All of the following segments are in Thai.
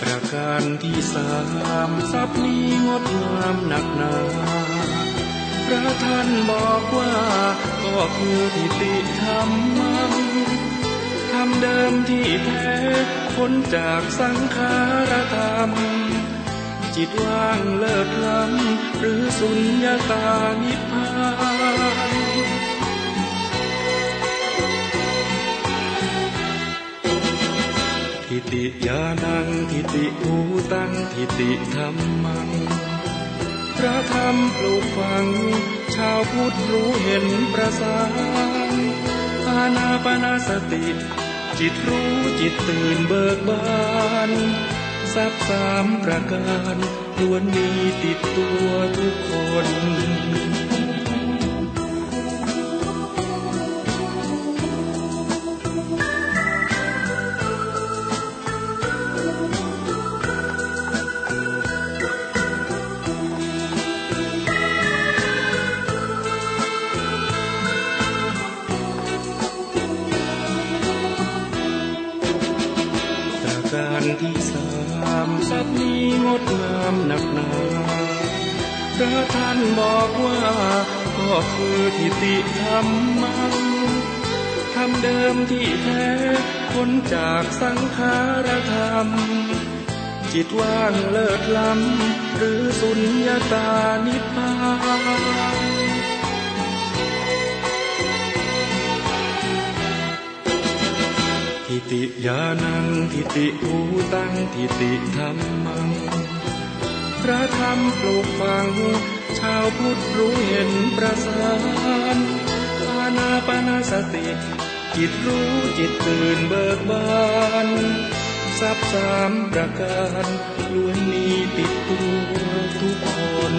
ประการที่สามทรัพย์นี้งดงามหนักหนาพระท่านบอกว่าก็คือทิฏฐิธรรมังธรรมเดิมที่แท้พ้นจากสังขารธรรมจิตว่างเลิศล้ำหรือสุญญตานิพพานทิฏฐิญาณังทิฏฐิภูตังทิฏฐิธัมมังพระธรรมปลูกฝังชาวพุทธรู้เห็นประสานอานาปานสติจิตรู้จิตตื่นเบิกบานทรัพย์สามประการล้วนมีติดตัวทุกคนการที่สามทรัพย์นี้งดงามหนักหนาพระท่านบอกว่าก็คือทิฏฐิธรรมังธรรมเดิมที่แท้พ้นจากสังขารธรรมจิตว่างเลิศล้ำหรือสุญญตานิพพานทิฏฐิญาณังทิฏฐิภูตังทิฏฐิธัมมังพระธรรมปลูกฝังชาวพุทธรู้เห็นประสานอานาปานสติจิตรู้จิตตื่นเบิกบานทรัพย์สามประการล้วนมีติดตัวทุกคน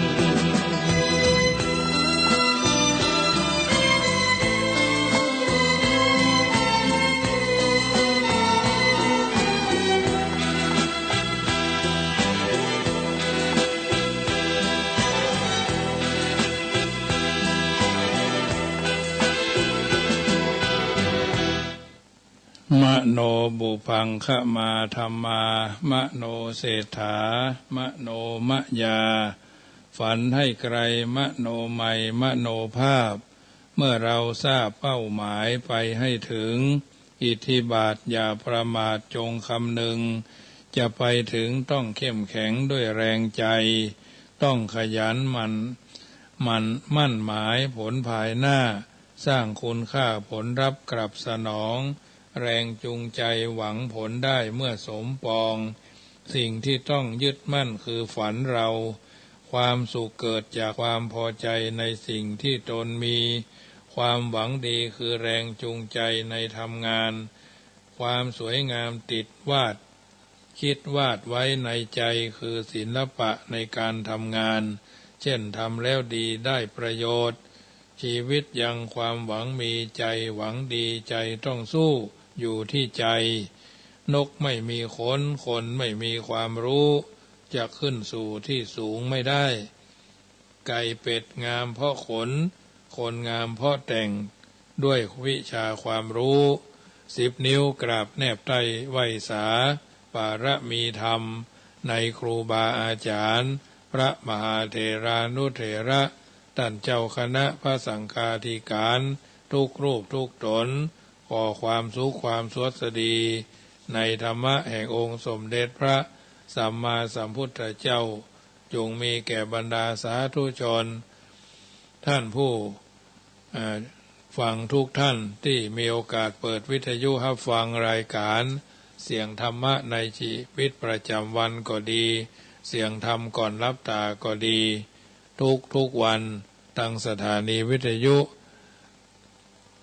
มโนบุพังคะมาธัมมามโนเศรษฐามโนมยาฝันให้ไกลมโนใหม่มโนภาพเมื่อเราทราบเป้าหมายไปให้ถึงอิทธิบาทอย่าประมาทจงคำนึงจะไปถึงต้องเข้มแข็งด้วยแรงใจต้องขยันมั่นหมายผลภายหน้าสร้างคุณค่าผลรับกลับสนองแรงจูงใจหวังผลได้เมื่อสมปองสิ่งที่ต้องยึดมั่นคือฝันเราความสุขเกิดจากความพอใจในสิ่งที่ตนมีความหวังดีคือแรงจูงใจในทำงานความสวยงามติดคิดวาดไว้ในใจคือศิลปะในการทำงานเช่นทำแล้วดีได้ประโยชน์ชีวิตยังความหวังมีใจหวังดีใจต้องสู้อยู่ที่ใจนกไม่มีขนคนไม่มีความรู้จะขึ้นสู่ที่สูงไม่ได้ไก่เป็ดงามเพราะขนคนงามเพราะแต่งด้วยวิชาความรู้10 นิ้วกราบแนบไตรไหวสาปารมีธรรมในครูบาอาจารย์พระมหาเถรานุเถระท่านเจ้าคณะพระสังฆาธิการทุกรูปทุกตนขอความสุขความสวัสดีในธรรมะแห่งองค์สมเด็จพระสัมมาสัมพุทธเจ้าจงมีแก่บรรดาสาธุชนท่านผู้ฟังทุกท่านที่มีโอกาสเปิดวิทยุรับฟังรายการเสียงธรรมะในชีวิตประจำวันก็ดีเสียงธรรมก่อนรับตาก็ดีทุกวันตั้งสถานีวิทยุ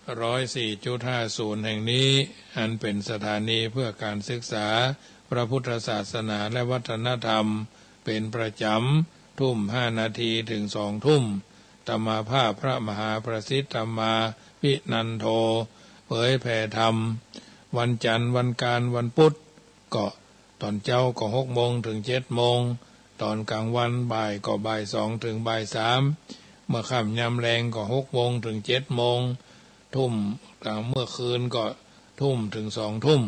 104.50 แห่งนี้อันเป็นสถานีเพื่อการศึกษาพระพุทธศาสนาและวัฒนธรรมเป็นประจำทุ่ม5 นาทีถึง2 ทุ่มธรรมาภาพพระมหาประสิทธิ์ธรรมาวินันโทเผยแผ่ธรรมวันจันทร์วันการวันพุธก็ตอนเจ้าก็6 โมงถึง7 โมงตอนกลางวันบ่ายก็บ่าย 2 ถึงบ่าย 3เมื่อค่ำยามแรงก็6 โมงถึง7 โมงทุ่มกลางเมื่อคืนก็ทุ่มถึง2 ทุ่ม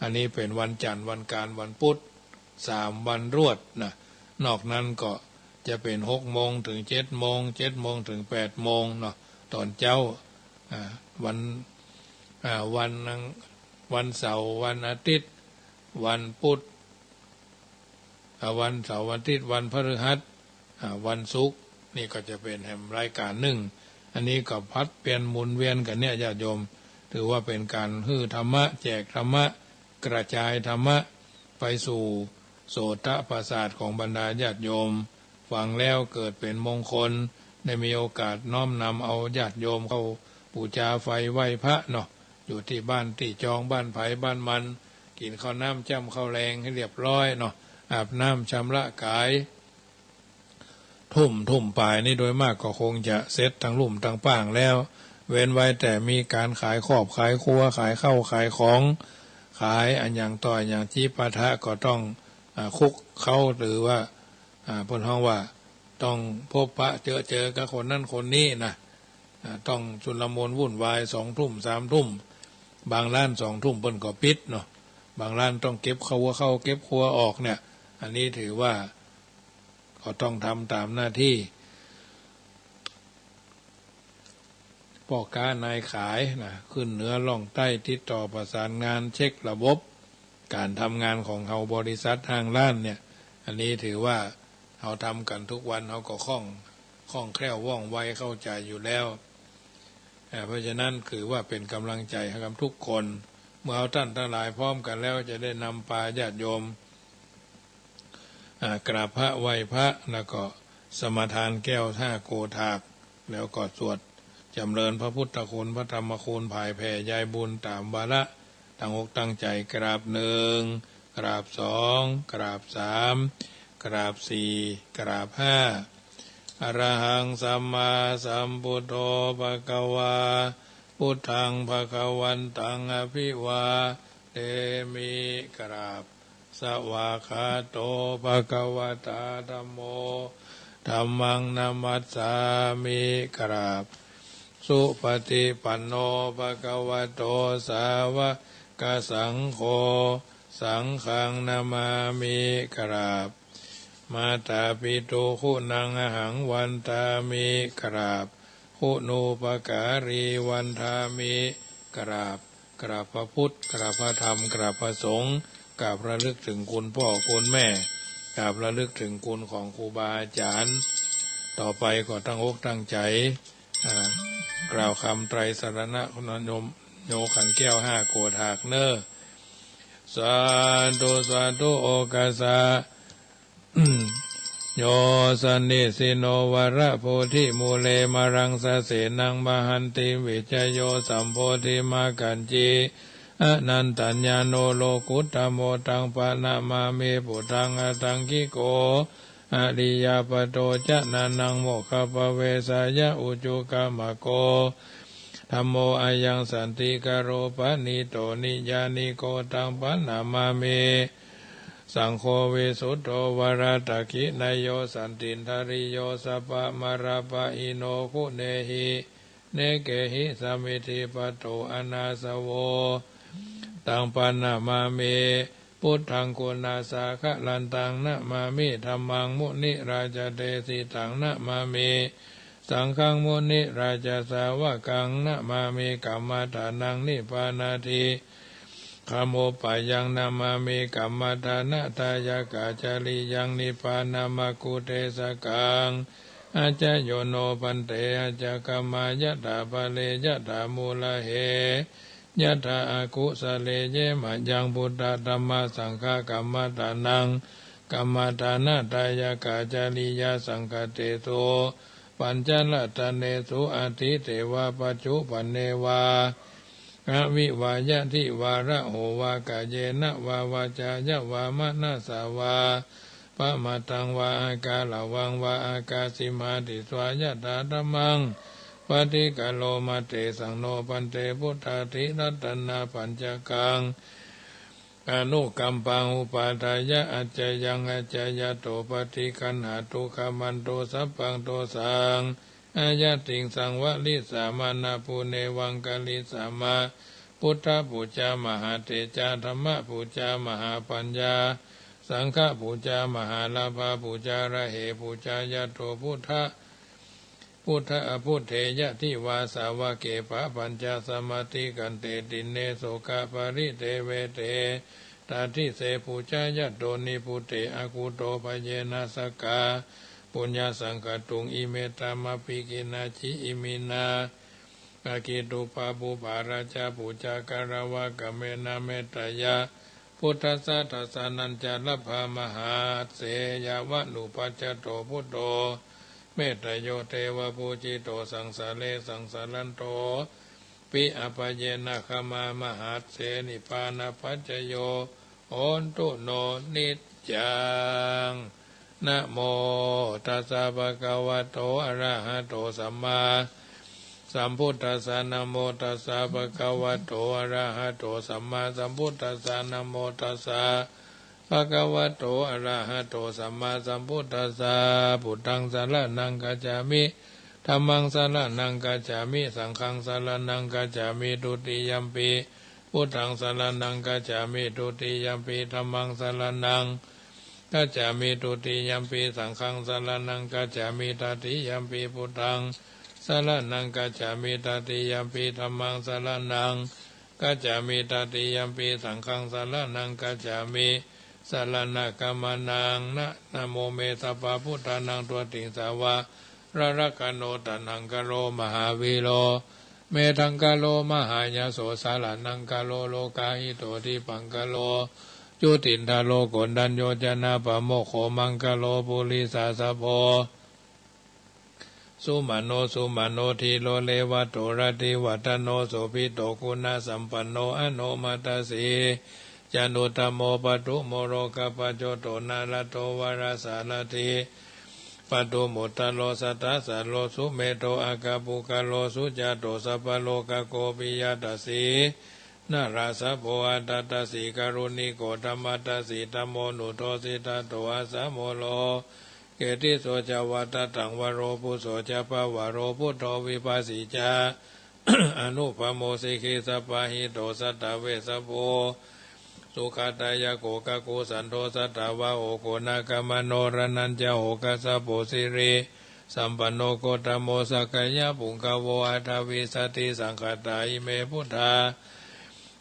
อันนี้เป็นวันจันทร์วันการวันพุธ 3 วันรวดนะนอกนั้นก็จะเป็น6 โมงถึง7 โมง7 โมงถึง8 โมงเนาะตอนเจ้าวันเสาร์วันอาทิตย์วันพุธวันเสาร์วันอาทิตย์วันพฤหัสวันศุกร์นี่ก็จะเป็นแห่งรายการหนึ่งอันนี้ก็พัดเปลี่ยนหมุนเวียนกันเนี่ยญาติโยมถือว่าเป็นการฮื้อธรรมะแจกธรรมะกระจายธรรมะไปสู่โสตประสาทของบรรดาญาติโยมฟังแล้วเกิดเป็นมงคลได้มีโอกาสน้อมนำเอาญาติโยมเข้าบูชาไฟไหว้พระเนาะอยู่ที่บ้านที่จองบ้านไผ่บ้านมันกินข้าวน้ำจ้ำข้าวแรงให้เรียบร้อยเนาะอาบน้ำชำระกายทุ่มปลายนี่โดยมากก็คงจะเสร็จทั้งลุ่มทั้งป่างแล้วเว้นไว้แต่มีการขายขอบขายครัวขายข้าวขายของขายอันอย่างต่อยอย่างที่ปะทะก็ต้องคุกเข้าหรือว่าพนห้องว่าต้องพบปะเจอกับคนนั่นคนนี้นะต้องชุลมุนวุ่นวาย2 ทุ่ม3 ทุ่มบางร้าน2 ทุ่มเปิ้นก็ปิดเนาะบางร้านต้องเก็บเข้าเก็บครัวออกเนี่ยอันนี้ถือว่าก็ต้องทำตามหน้าที่พ่อค้านายขายนะขึ้นเหนือล่องใต้ติดต่อประสานงานเช็คระบบการทำงานของเราบริษัททางร้านเนี่ยอันนี้ถือว่าเราทำกันทุกวันเราก็คล่องแคล่วว่องไวเข้าใจอยู่แล้วเพราะฉะนั้นคือว่าเป็นกำลังใจให้กับทุกคนเมื่อเอาท่านทั้งหลายพร้อมกันแล้วจะได้นำพาญาติโยมกราบพระไหว้พระแล้วก็สมาทานแก้ว5 โกฐากแล้วก็สวดจำเริญพระพุทธคุณพระธรรมคุณภายแผ่ยายบุญตามวาระตั้งอกตั้งใจกราบ1กราบ2กราบ3กราบ4กราบ5อรหังสัมมาสัมพุทโธภควาพุทธังภควันตังอภิวาเทมิกราบสวากขาโตภควตาธัมโมธัมมังนัมมัสสามิกราบสุปฏิปันโนภควโตสาวกสังโฆสังฆังนามามิกราบมาตาปิตุคุณังอหังวันตามิกราบคุณูปการีวันทามิกราบพระพุทธกราบพระธรรมกราบพระสงฆ์กราบระลึกถึงคุณพ่อคุณแม่กราบระลึกถึงคุณของครูบาอาจารย์ต่อไปก็ตั้งอกตั้งใจกล่าวคำไตรสรณะคุณโยขันแก้ว5 โกฐากเนอสาธุโอกาสาโยสันนิสิโนวระโพธิมูเลมารังสะเสนังมหันติวิจโยสัมโพธิมากันจีอนันตัญญาโนโลกุตตโมตังปะนะมาเมปุตังอตังกิโกอริยปโตจะนานังโมคขปเวสายะอุจุกามโกธัมโมอายังสันติกโรปนิโตนิยานิโกตังปะนะมาเมสังโฆวิสุทโธวรตกินายโยสันตินทริโยสัพพะมราปะอิโนคุเนหิเนเกหิสมิธิปโตอนาสโวตังปะนะมาเมพุทธังกุณาสาคะลันตังนะมามิธัมมังมุนิราชเดสิตังนะมาเมสังฆังมุนิราชสาวกังนะมามิกัมมัฏฐานังนิพพานาทิขโมปะยังนามามิกัมมัฏฐานะทายกาจาริยังนิพพานามกุเทสกังอาจโยโนปันเตอาจกัมมายะถาภะเลยะถามูลเหยะถาอากุสะเลเยมะยังพุทธธัมมาสังฆกัมมัฏฐานังกัมมัฏฐานะทายกาจาริยสังฆเตโสปัญจละตะเนสุอาทิเทวะปัจจุปันเนวาอวิวายะทิวาระโหวากะเยนะวาวาจายะวามะนะสาวาปะมะตังวาอากาลวังวาอากาสิมาติสวายะตาธัมมังปฏิกะโลมาเตสังโนปันเตพุทธาธิรัตนาปัญจกังอนุกัมปังอุปาทายะอัจจยังอัจจยโตปฏิคันหาตุขมันโตสัพพังโตสังอายะติงสังวะลิสามานาภูเนวังกาลิสามาพุทธปูจามหาเตจาธรรมปูจามหาปัญญาส สังฆปูจามหาลาภาปูจาระเหปูจายะโตพุทธะพุทธะพุทเทยะทิวาสาวะเกปะปัญจสมาธิกันเตตินเนโสกะปริเทเวเตตาทิเสปูจายะโตนิพุเตอากุโตภเยนะสกาปุญญาสังฆตุงอิเมตามะปิกินาชิอิมินาอากิตุปาปุภาราชาปูจาการวะกะเมนะเมตยะพุทธัสสะทัสสะนัญจาลภามหาเสยาวะนุปัจจโตพุทโธเมตโยเทวปูจิโตสังสาเลสังสารันโตปิอภเยนะขมามหาเสนิพานะปัจจโยโอนตุโนนิจจังนะโมตัสสะภะคะวะโตอะระหะโตสัมมาสัมพุทธัสสะนะโมตัสสะภะคะวะโตอะระหะโตสัมมาสัมพุทธัสสะนะโมตัสสะภะคะวะโตอะระหะโตสัมมาสัมพุทธัสสะพุทธังสรณังคัจฉามิธัมมังสรณังคัจฉามิสังฆังสรณังคัจฉามิทุติยัมปิพุทธังสรณังคัจฉามิทุติยัมปิธัมมังสรณังกัจจามิตุติยัมปิสังฆังสรณังกัจจามิตติยัมปิพุทธังสรณังกัจจามิตติยัมปิธัมมังสรณังกัจจามิตติยัมปิสังฆังสรณังกัจจามิสรณะกัมมานังนะโมเมสัพพะพุทธานังตัวติงสาวะระระกโนตันังกโลมหาวิโลเมทังกโลมหายโสสาลานังกโลโลกาหิโตทิปังกโลจุตินทาโลกนดัญโยจนะปะโมโขมังกโลปุริสาสะโพสุมาโนสุมาโนทีโลเลวะโตระติวัตโนโสภิโตคุณาสัมปันโนอโนมัตตสีจันุตโมปตุโมโรกปะโจโตนาลโตวารสารติปตุมุตตโลสัตตสโลสุเมโตอากาปุกโลสุจโตสัพพโลกโกปิยตัสสีนาราสะโพอัตตสีกรุณิโกธรรมัตสีธัมโมนุโทสิตาโตอาสะโมโลเกติโสจวัตตังวโรปุโสจะปะวโรพุทโธวิปัสสิจา อนุปโมสิกิสัพพะหิโตสัตตเวสโพสุขตายโกกะโกสันโทสัตตวะโอโกนากามโนรนัญจโหกัสสะโพสิริสัมปันโนโกตโมสักยะปุงกโวอัฏฐวิสติสังขตาอิเมพุทธา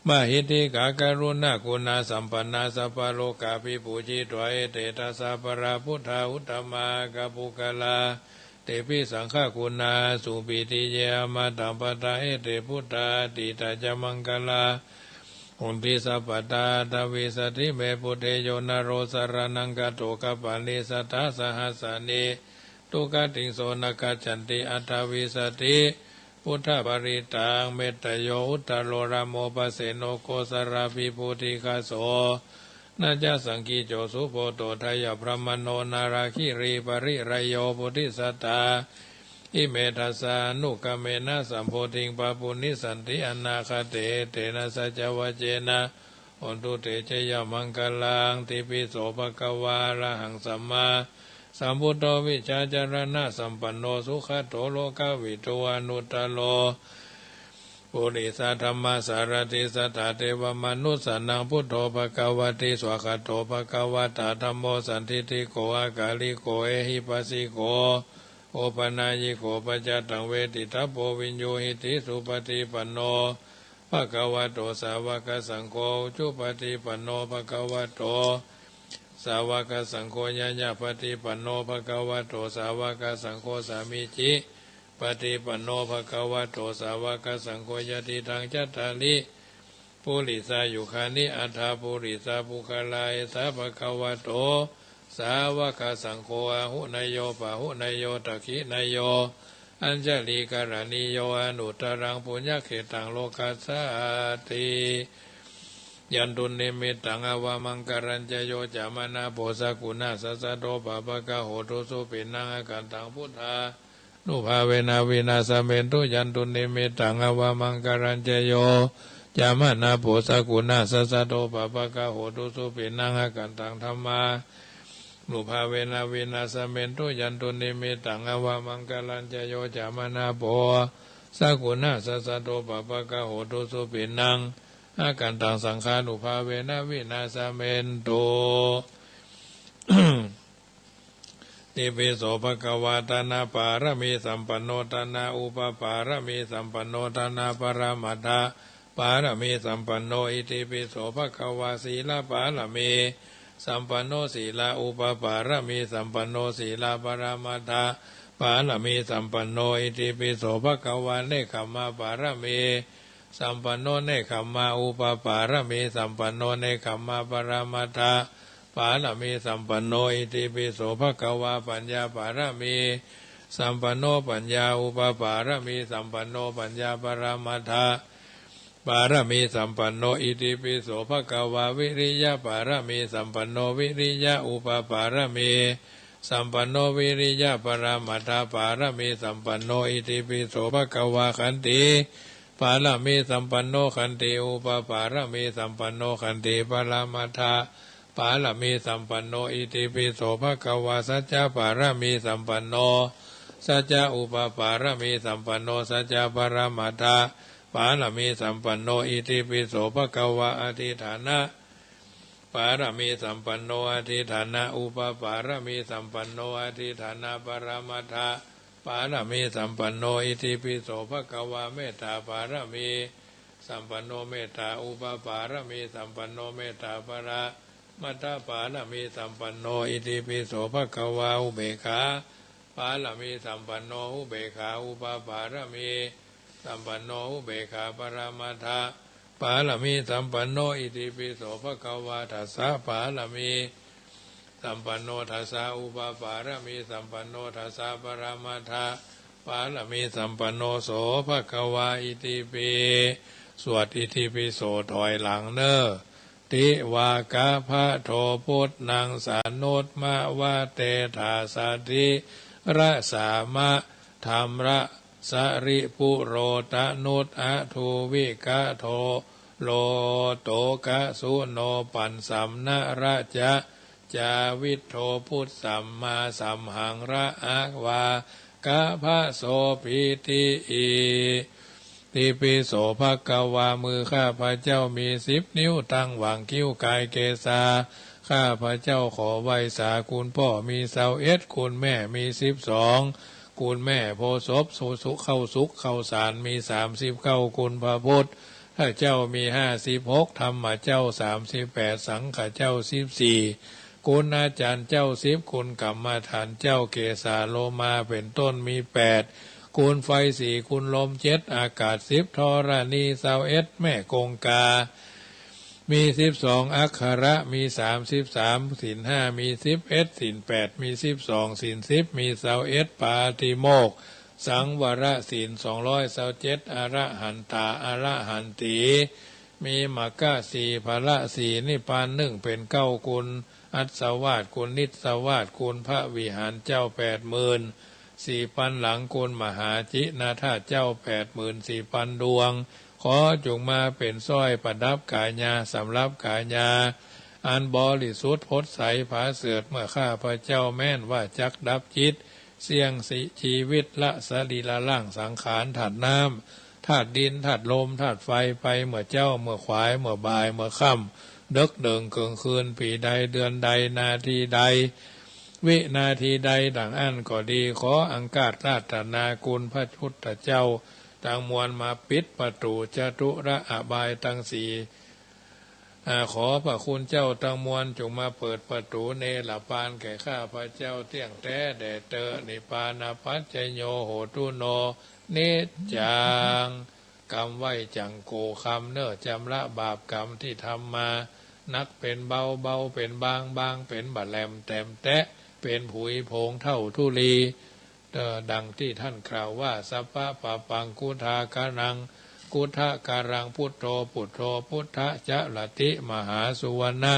มหิติกาการุณากุณาสัมปันนาสัพพโลกาภิปูจิตวะเอเตตัสสะปะระพุทธาอุตตมากะปุกลาเตปิสังฆกุณาสุปิติเยมาตัมปตาเอเตพุทธาติตาจมังกลาอุนติสัพพตาทวิสติเมพุทเทโยนโรสรนังกโตกปานิสัทธาสหัสสานิตุกติงโสนกัจฉันติอัตถวิสติพุทธปริตังเมตโยอุตตโรรโมปเสโนโกสราภิปุติคาโสนาจสังกีโจสุโพโตทยพระมโนนาราคิรีปริรโยปุติสัตตาอิเมทัสสานุกเมนะสัมโพธิงปะปุนิสันติอนาคเตเตนะสัจวเจนะโอนตุเตเจยมังกลังติปิโสภควาระหังสัมมาสัมพุทโธวิชาจารณะสัมปันโนสุขโตโลกวิโตอนุตตโลปุริสธรรมสารติสัทธาเทวมนุสสนังพุทโธภควติสวากโตภควตาธัมโมสันทิติโกอากาลิโกเอหิปัสสิโกโอปนายิโกปัจจตังเวทิทัพโพวิญโยหิติสุปฏิปันโนภควโตสาวกสังโฆจุปฏิปันโนภควโตสาวกสังโฆญาญาปฏิปันโนภควโตสาวกสังโฆสามิจิปฏิปันโนภควโตสาวกสังโฆยติทางจัตตาลิปุริสายุคานิอัฏฐาปุริสาภุคลายสาภควโตสาวกสังโฆอาหุนายโยปะหุนายโยตักขินายโยอัญจลีการณิโยอนุตตรังปุญญเขตังโลกัสสติยันตุเนมิตังอวามังการัญจโยจามนาโพสกุณาสัสสะโตปะปะกะโหตุสุปินังอาการตังพุทธานุภาเวนะวินาสเมนตุยันตุเนมิตังอวามังการัญจโยจามนาโพสกุณาสัสสะโตปะปะกะโหตุสุปินังอาการตังธัมมานุภาเวนะวินาสเมนตุยันตุเนมิตังอวามังการัญจโยจามนาโพสกุณาสัสสะโตปะปะกะโหตุสุปินังอาการตังสังขานุภาเวนะวินาสเมนตุ ติปิโสภะคะวะตานาปารมีสัมปันโนตานาอุปปารมีสัมปันโนตานาปรมัตถะปารมีสัมปันโนอิติปิโสภะคะวะศีลปารมีสัมปันโนศีลาอุปปารมีสัมปันโนศีลาปรมัตถะปารมีสัมปันโนอิติปิโสภะคะวะเนคขมะปารมีสัมปันโนเนคขมะอุปปารมีสัมปันโนเนคขมะปรมัตถะปารมีสัมปันโนอิติปิโสภะคะวะปัญญาปารมีสัมปันโนปัญญาอุปปารมีสัมปันโนปัญญาปรมัตถะปารมีสัมปันโนอิติปิโสภะคะวะวิริยะปารมีสัมปันโนวิริยะอุปปารมีสัมปันโนวิริยะปรมัตถะปารมีสัมปันโนอิติปิโสภะคะวะขันติปารมีสัมปันโนขันติอุปปารมีสัมปันโนขันติปรมัตถะปารมีสัมปันโนอิติปิโสภะคะวะสัจจะปารมีสัมปันโนสัจจะอุปปารมีสัมปันโนสัจจะปรมัตถะปารมีสัมปันโนอิติปิโสภะคะวะอธิฐานะปารมีสัมปันโนอธิฐานะอุปปารมีสัมปันโนอธิฐานะปรมัตถะปารมีสัมปันโนอิติปิโสภะคะวะเมตตาปารมีสัมปันโนเมตตาอุปปารมีสัมปันโนเมตตาปรมัตถะปารมีสัมปันโนอิติปิโสภะคะวะอุเบกขาปารมีสัมปันโนอุเบกขาอุปปารมีสัมปันโนอุเบกขาปรมัตถะปารมีสัมปันโนอิติปิโสภะคะวะทัสสะปารมีสัมปันโนทัสสะอุปปารมีสัมปันโนทัสสะปรมัตถะปารมีสัมปันโนโสภะคะวะอิติปิสวดอิติปิโสถอยหลังเนอติวากะภะโทพุทธังสานุตมะวะเตถาสาธิระสามะธรรมระสริปุโรตนุตอะทูวิกะโทโลโตกะสุโนปันสัมนะระจะจาวิโทพุทธสัมมาสัมหังระอะวากะภะโสปิติอิติปิโสภะคะวามือข้าพระเจ้ามี10 นิ้วตั้งหว่างคิ้วกายเกศาข้าพระเจ้าขอไหว้สาคุณพ่อมี21คุณแม่มี12คุณแม่โพศพสุเข้าสุขเข้าสารมี39คุณพระพุทธถ้าเจ้ามี56ธรรมเจ้า38สังฆเจ้า14คุณอาจารย์เจ้า10คุณกรรมฐานเจ้าเกศาโลมาเป็นต้นมี8คุณไฟ4คุณลม7อากาศ10ธรณี21แม่คงกามี12อักขระมี33ศีล5มี11ศีล8มี12ศีล10มี21ปาติโมกข์สังวรศีล227อรหันตาอรหันตีมีมรรค4พละ4นิพพาน1เป็น9คุณอัศวาสคุณนิสวาสคุณพระวิหารเจ้า84,000หลังคุณมหาจินาถาเจ้า84,000ดวงขอจงมาเป็นสร้อยประดับกายาสำรับกายาอันบริสุทธิ์พจน์ใสผาเสือดเมื่อข้าพระเจ้าแม่นว่าจักดับจิตเสี่ยงสิชีวิตละสรีละล่างสังขารธาตุน้ำธาตุดินธาตุลมธาตุไฟไปเมื่อเจ้าเมื่อขวายเมื่อบ่ายเมื่อค่ำดึกเดิงเกิงคืนปีใดเดือนใดนาทีใดวินาทีใดดังอันก็ดีขออังคาจราตนาคุณพระพุทธเจ้าตั้งมวลมาปิดประตูจตุระอบายตั้งสี่ขอพระคุณเจ้าตั้งมวลจงมาเปิดประตูเนรปานแก่ข้าพระเจ้าเที่ยงแท้แด่เตอนิปานาปัจจโยโหตุโนเนจังกรรมไว้จังโกคำเน้อจำละบาปกรรมที่ทำมานักเป็นเบาเบาเป็นบางบางเป็นบะแหลมแต้มแตะเป็นผุยโพงเท่าทุลีดังที่ท่านกล่าวว่าสัพพะปะปังกุทาการังกุทะการังพุทโธพุทโธพุทธะจะละติมหาสุวรรณะ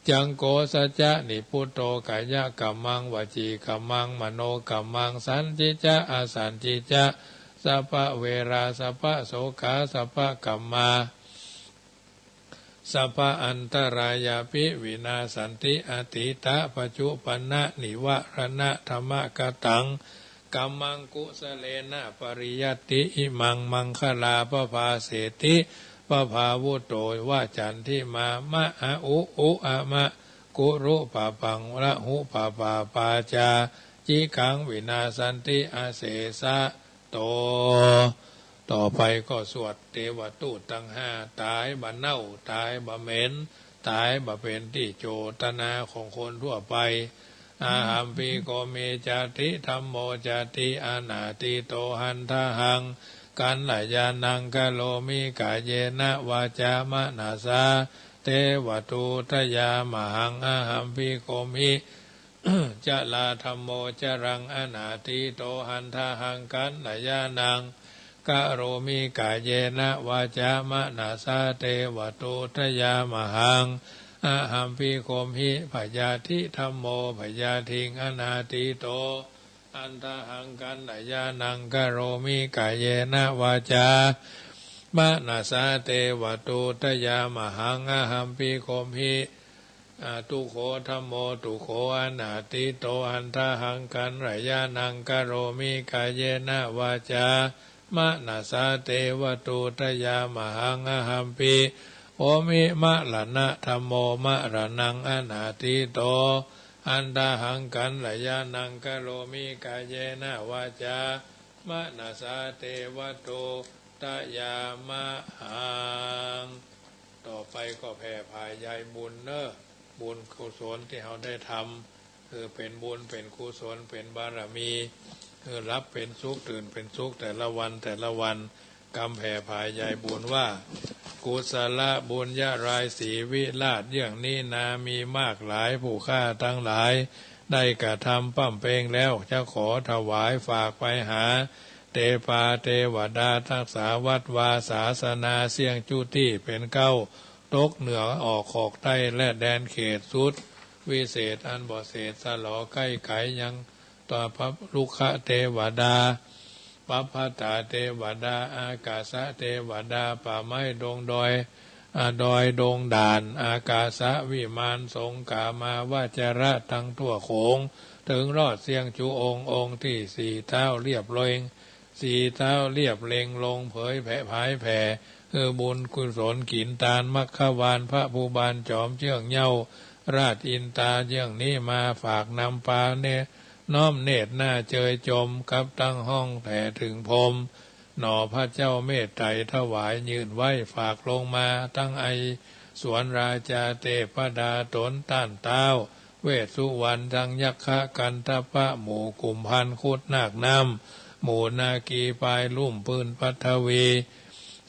จังโกสัจจะนิพุทโธกายกัมมังวจีกัมมังมโนกัมมังสันจิจะอาสันจิจะสัพพะเวราสัพพะโสกาสัพพะกัมมาสัพพะอันตรายาภิวินาสันติอติตะปัจจุปนะนิวรณะธรรมกตังกัมมังกุสเลนะปริยัติอิมังมังคลาปภาเสติปภาวุโตว่าจันทิมามะอะอุอะมะกุรุปะปังระหุปะปาปาจา จิกังวินาสันติอาเสสะโตต่อไปก็สวดเทวทูตทั้งห้าตายบะเน่าตายบะเหม็นตายบะเป็นที่โจตนาของคนทั่วไปอาหัมปีโกเมจาติธัมโมจาติอานาติโตหันทหังกันหลายานังกะโลมิกาเยนะวาจามะนาสาเทวตูทยามหังอาหัมปีโกมิจะลาธัมโมจรังอนาติโตหันทหังกันหลายานังกะโรมิกาเยนะวาจามะนาสาเทวตูทยามหังอาหัมปีโกมิพยาธิธัมโมพยาทิงอนาติโตอันทหังกันหลายานังกะโรมิกาเยนะวาจามะนาสาเทวตูทยามหังอาหัมปีโกมิตุโขธัมโมตุโขอนาติโตอันทหังกันหลายานังกะโรมิกาเยนะวาจามะนาสาเทวตูทยามหังอาหัมปีโอมิมะละนะธัมโมมะระนังอนาติโตอันทหังกันหลายานังกะโรมิกาเยนะวาจามะนาสาเทวตูทยามหังต่อไปก็แผ่ภายใยบุญเนอะบุญกุศลที่เราได้ทำคือเป็นบุญเป็นกุศลเป็นบารมีคือรับเป็นสุขตื่นเป็นสุขแต่ละวันแต่ละวันกำแผ่ภายใยบุญว่ากุศลบุญญารายสีวิราชเรื่องนี้นามีมากหลายผู้ฆ่าทั้งหลายได้กระทำปั้มเปงแล้วจะขอถวายฝากไปหาเทพาเทวดาทักษาวัดวาศาสนาเสี่ยงจุติเป็นเก้าตกเหนือออกขอกใต้และแดนเขตสุดวิเศษอันบ่เศษสลอใกล้ไขยังต่อพระลูกขเทวดาปัพพตาเทวดาอากาศเทวดาป่าไม้ดงดอยดงด่านอากาศวิมานสงกามาวาจระทั้งทั่วโขงถึงรอดเสียงจูองค์ที่สี่เท้าเรียบเล็งสี่เท้าเรียบเล็งลงเผยแผ่ภายแผ่คือบุญกุศลกินตาลมัคควานพระภูบาลจอมเชื่องเย้าราชอินตาเยื่องนี้มาฝากนำปาเนน้อมเนตรหน้าเจยจมกับตั้งห้องแผ่ถึงพรมหน่อพระเจ้าเมตไตรถวายยืนไว้ฝากลงมาตั้งไอสวนราชาเทพดาตนต้านเต้าเวสสุวรรณทั้งยักขะกันทพะหมู่กลุ่มพันคุดนาคน้ำหมู่นากีปลายลุ่มปืนปัทวี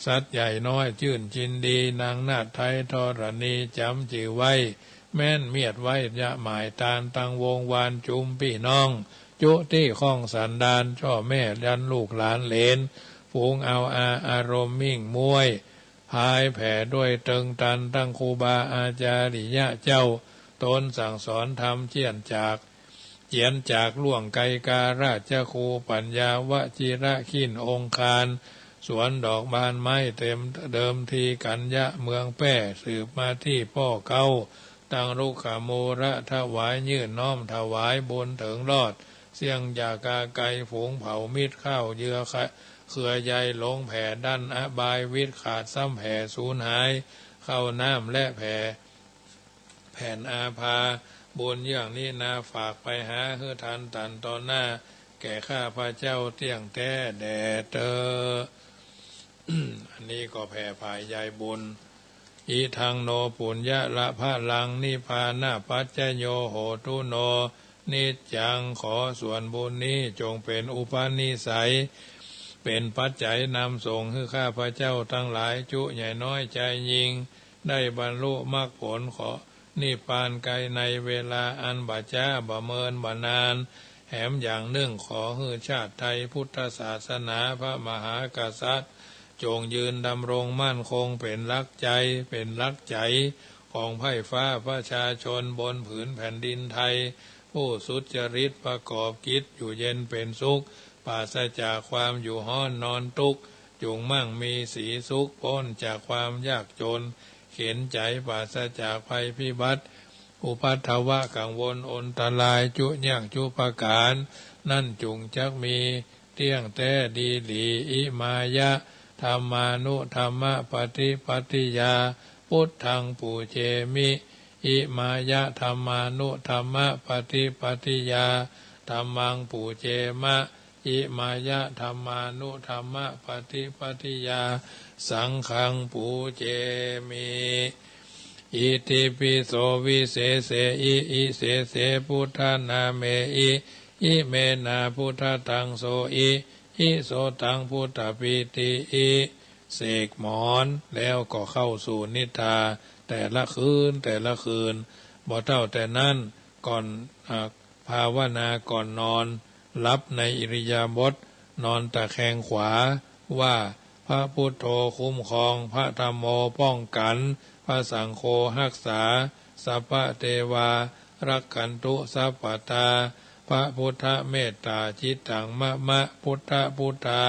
สัตว์ใหญ่น้อยชื่นจินดีนางนาถไทยธรณีจำจือไว้แม่นเมียดไว้ยะหมายตาลตังวงวานจุมพี่น้องจุที่ข้องสันดานช่อแม่ยันลูกหลานเหลนฝูงเอาอารมณ์มิ่งมวยพายแผ่ด้วยเติงตันตั้งครูบาอาจาริยะเจ้าตนสั่งสอนทำเจียนจากล่วงไกการาชครูปัญญาวจิระขินองคารสวนดอกบานไม้เต็มเดิมทีกัญญะเมืองแป้สืบมาที่พ่อเก้าตั้งรุกขโมระถวายยื่นน้อมถวายบนถึงรอดเสียงยากาไกฝูงเผามิดข้าวเยือเขื่อใหญ่ลงแผ่ดันอบายวิทย์ขาดซ้ำแผ่สูญหายเข้าน้ำและแผ่นอาภาบุญอย่างนี้นาฝากไปหาเฮือทันตันตอนหน้าแก่ข้าพระเจ้าเที่ยงแท้แด่เตอ อันนี้ก็แผ่ภายใยบุญอิทังโนปุญญะละพะลังนิพพานาปัจจโยโหตุโนนิจจังขอส่วนบุญนี้จงเป็นอุปนิสัยเป็นปัจจัยนำส่งให้ข้าพระเจ้าทั้งหลายจุใหญ่น้อยใจยิงได้บรรลุมรรคผลขอนิพพานไกลในเวลาอันบาจ้าบ่เมินบ่นานแถมอย่างหนึ่งขอให้ชาติไทยพุทธศาสนาพระมหากษัตริย์จงยืนดำรงมั่นคงเป็นรักใจของไพร่ฟ้าประชาชนบนผืนแผ่นดินไทยผู้สุจริตประกอบกิจอยู่เย็นเป็นสุขปราศจากความอยู่ห้อนนอนทุกข์จงมั่งมีสีสุขพ้นจากความยากจนเข็นใจปราศจากภัยพิบัติอุปัฏฐวะกังวลอนตรายจุย่างจุปการนั่นจุงจักมีเที่ยงแท้ดีหลีอิมายะธรรมานุธรรมปฏิยาพุทธังปูเจมิอิมายะธรรมานุธรรมปฏิยา ธัมมังปูเจมะอิมายะธัมมานุธัมมะปฏิปฏิยาสังฆังปูเจมิอิติปิโสวิเศษเสอิเสเสพุทธนาเมอิเมนาพุทธตังโสอิโสตังพุทธปิติเสกหมอนแล้วก็เข้าสู่นิทราแต่ละคืนบ่เท่าแต่นั้นก่อนภาวนาก่อนนอนรับในอิริยาบถนอนตะแคงขวาว่าพระพุทโธคุ้มครองพระธัมโมป้องกันพระสังโฆรักษาสัพพะเทวารักขันตุสัพพตาพระพุทธเมตตาจิตตังมะพุทธพุทธา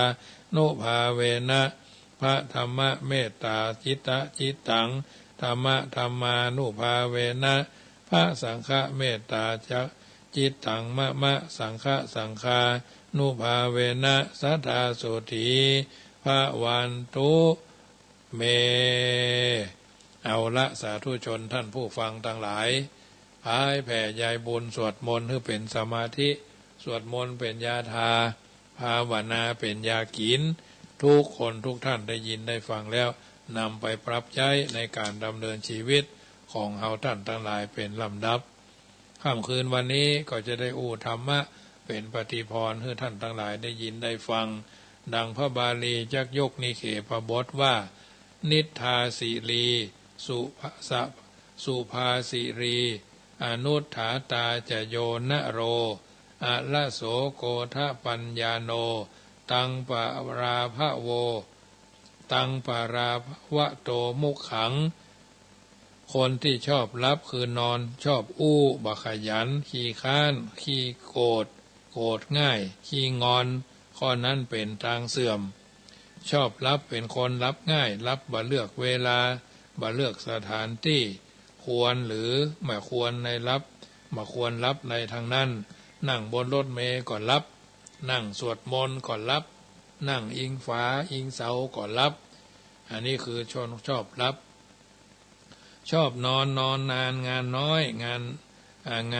นุภาเวนะพระธรรมเมตตาจิตังธรรมานุภาเวนะพระสังฆเมตตาจิตตังมะสังฆานุภาเวนะสัทธาโสถีพระวันตุเมเอาละสาธุชนท่านผู้ฟังทั้งหลายพายแผ่ยายบุญสวดมนต์ให้เป็นสมาธิสวดมนต์เป็นยาทาภาวนาเป็นยากินทุกคนทุกท่านได้ยินได้ฟังแล้วนำไปปรับใช้ในการดำเนินชีวิตของเฮาท่านทั้งหลายเป็นลำดับค่ำคืนวันนี้ก็จะได้อู้ธรรมะเป็นปฏิพรให้ท่านทั้งหลายได้ยินได้ฟังดังพระบาลีจักยกนิเขปบทว่านิทธาสิรีสุภาสิรีอนุทธาตาจโยนะโรอะละโสโกทะปัญญาโนตังปาราภโวตังปาราวะโตมุขังคนที่ชอบลับคือนอนชอบอู้บักขยันขี้ค้านขี้โกรธง่ายขี้งอนข้อนั้นเป็นทางเสื่อมชอบลับเป็นคนลับง่ายลับบ่เลือกเวลาบ่เลือกสถานที่ควรหรือไม่ควรในลับบ่ควรลับในทางนั้นนั่งบนรถเมล์ก่อนลับนั่งสวดมนต์ก่อนลับนั่งอิงฝาอิงเสาก่อนลับอันนี้คือชอบลับชอบนอนนานงานน้อยงา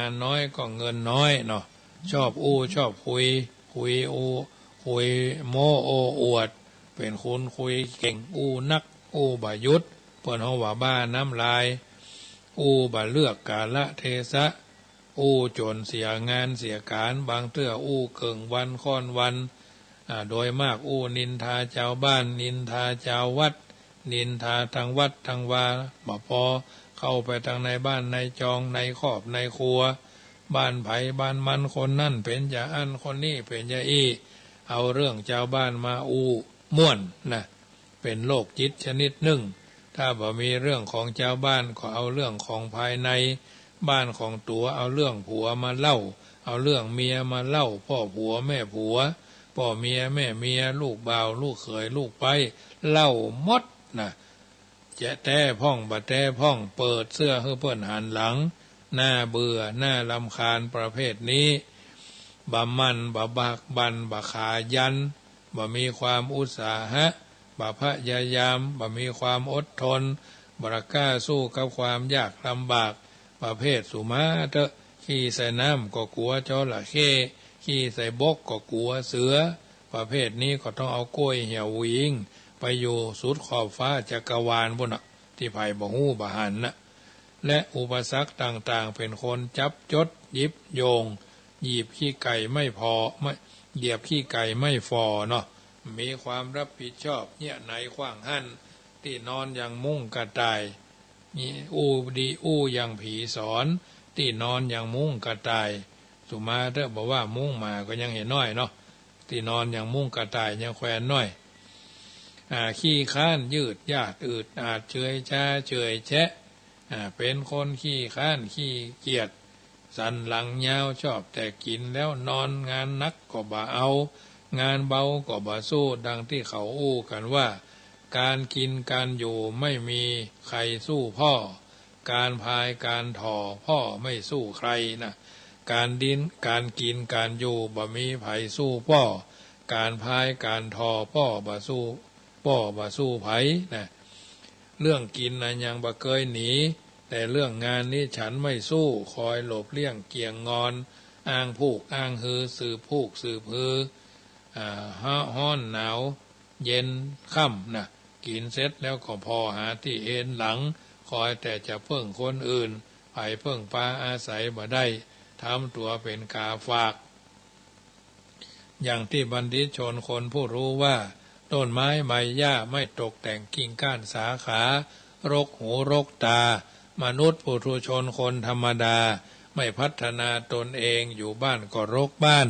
นน้อยก็เงินน้อยเนาะชอบอู้ชอบคุยโม้โอ้อวดเป็นคนคุยเก่งอู้นักอู้บ่ยุดเปิ้นเฮาว่าบ้าน้ำลายอู้บ่เลือกกาลเทศะอู้จนเสียงานเสียการบางเตื้ออู้เกิงวันค่อนวันโดยมากอู้นินทาชาวบ้านนินทาชาววัดนินทาทางวัดทางวาบ่พอเข้าไปทางในบ้านในจองในครอบในครัวบ้านไผบ้านมันคนนั่นเป็นอย่าอันคนนี้เป็นอย่าอี้เอาเรื่องชาวบ้านมาอู้ม่วนนะเป็นโรคจิตชนิดหนึ่งถ้าบ่มีเรื่องของชาวบ้านก็เอาเรื่องของภายในบ้านของตัวเอาเรื่องผัวมาเล่าเอาเรื่องเมียมาเล่าพ่อผัวแม่ผัวพ่อเมียแม่เมียลูกบ่าวลูกเขยลูกไปเล่าหมดนะจะแต้พ่องบ่แต้พ่องเปิดเสื้อให้เปิ้นหันหลังหน้าเบื่อหน้ารำคาญประเภทนี้บ่มันบ่บักบันบ่ขายันบ่มีความอุตสาหะบ่พยายามบ่มีความอดทนบ่กล้าสู้กับความยากลำบากประเภทสุมาเถอะขี้ใส่น้ำก็กลัวจระเข้ขี้ใส่บกก็กลัวเสือประเภทนี้ก็ต้องเอากล้วยเหี่ยววิ่งไปอยู่สุดขอบฟ้าจักรวาลพุ่นน่ะที่ไผบ่ฮู้บ่หันน่ะและอุปสรรคต่างๆเป็นคนจับจดหยิบโยงหยิบขี้ไก่ไม่พอไม่เหยียบขี้ไก่ไม่ฟอเนาะมีความรับผิดชอบเนี่ยไหนขว้างหั่นที่นอนอย่างมุ้งกระต่ายนี่อู้ดีอู้อย่างผีสอนที่นอนอย่างมุ้งกระต่ายสุมาเถอะบอกว่ามุ้งมาก็ยังเห็นน้อยเนาะที่นอนอย่างมุ้งกระต่ายยังแขวนน้อยขี้ค้านยืดยาดอืดอาจเฉยช้าเฉยแชะเป็นคนขี้ค้านขี้เกียจสันหลังยาวชอบแต่กินแล้วนอนงานนักก็บ่เอางานเบาก็บ่สู้ดังที่เขาอู้กันว่าการกินการอยู่ไม่มีใครสู้พ่อการพายการถ่อพ่อไม่สู้ใครนะการดิ้นการกินการอยู่บ่มีไผสู้พ่อการพายการถ่อพ่อบ่สู้ไผนะเรื่องกินนะยังบ่เคยหนีแต่เรื่องงานนี้ฉันไม่สู้คอยหลบเลี่ยงเกี่ยงงอน อ้างผูกอ้างฮือสืบผูกสืบฮือฮ้อนหนาวเย็นค่ำนะกินเสร็จแล้วก็พอหาที่เอนหลังคอยแต่จะเพิ่งคนอื่นไผ่เพิ่งปลาอาศัยบ่ได้ทำตัวเป็นกาฝากอย่างที่บัณฑิตชนคนผู้รู้ว่าต้นไม้ใบหญ้าไม่ตกแต่งกิ่งก้านสาขารกหูรกตามนุษย์ปุถุชนคนธรรมดาไม่พัฒนาตนเองอยู่บ้านก็รกบ้าน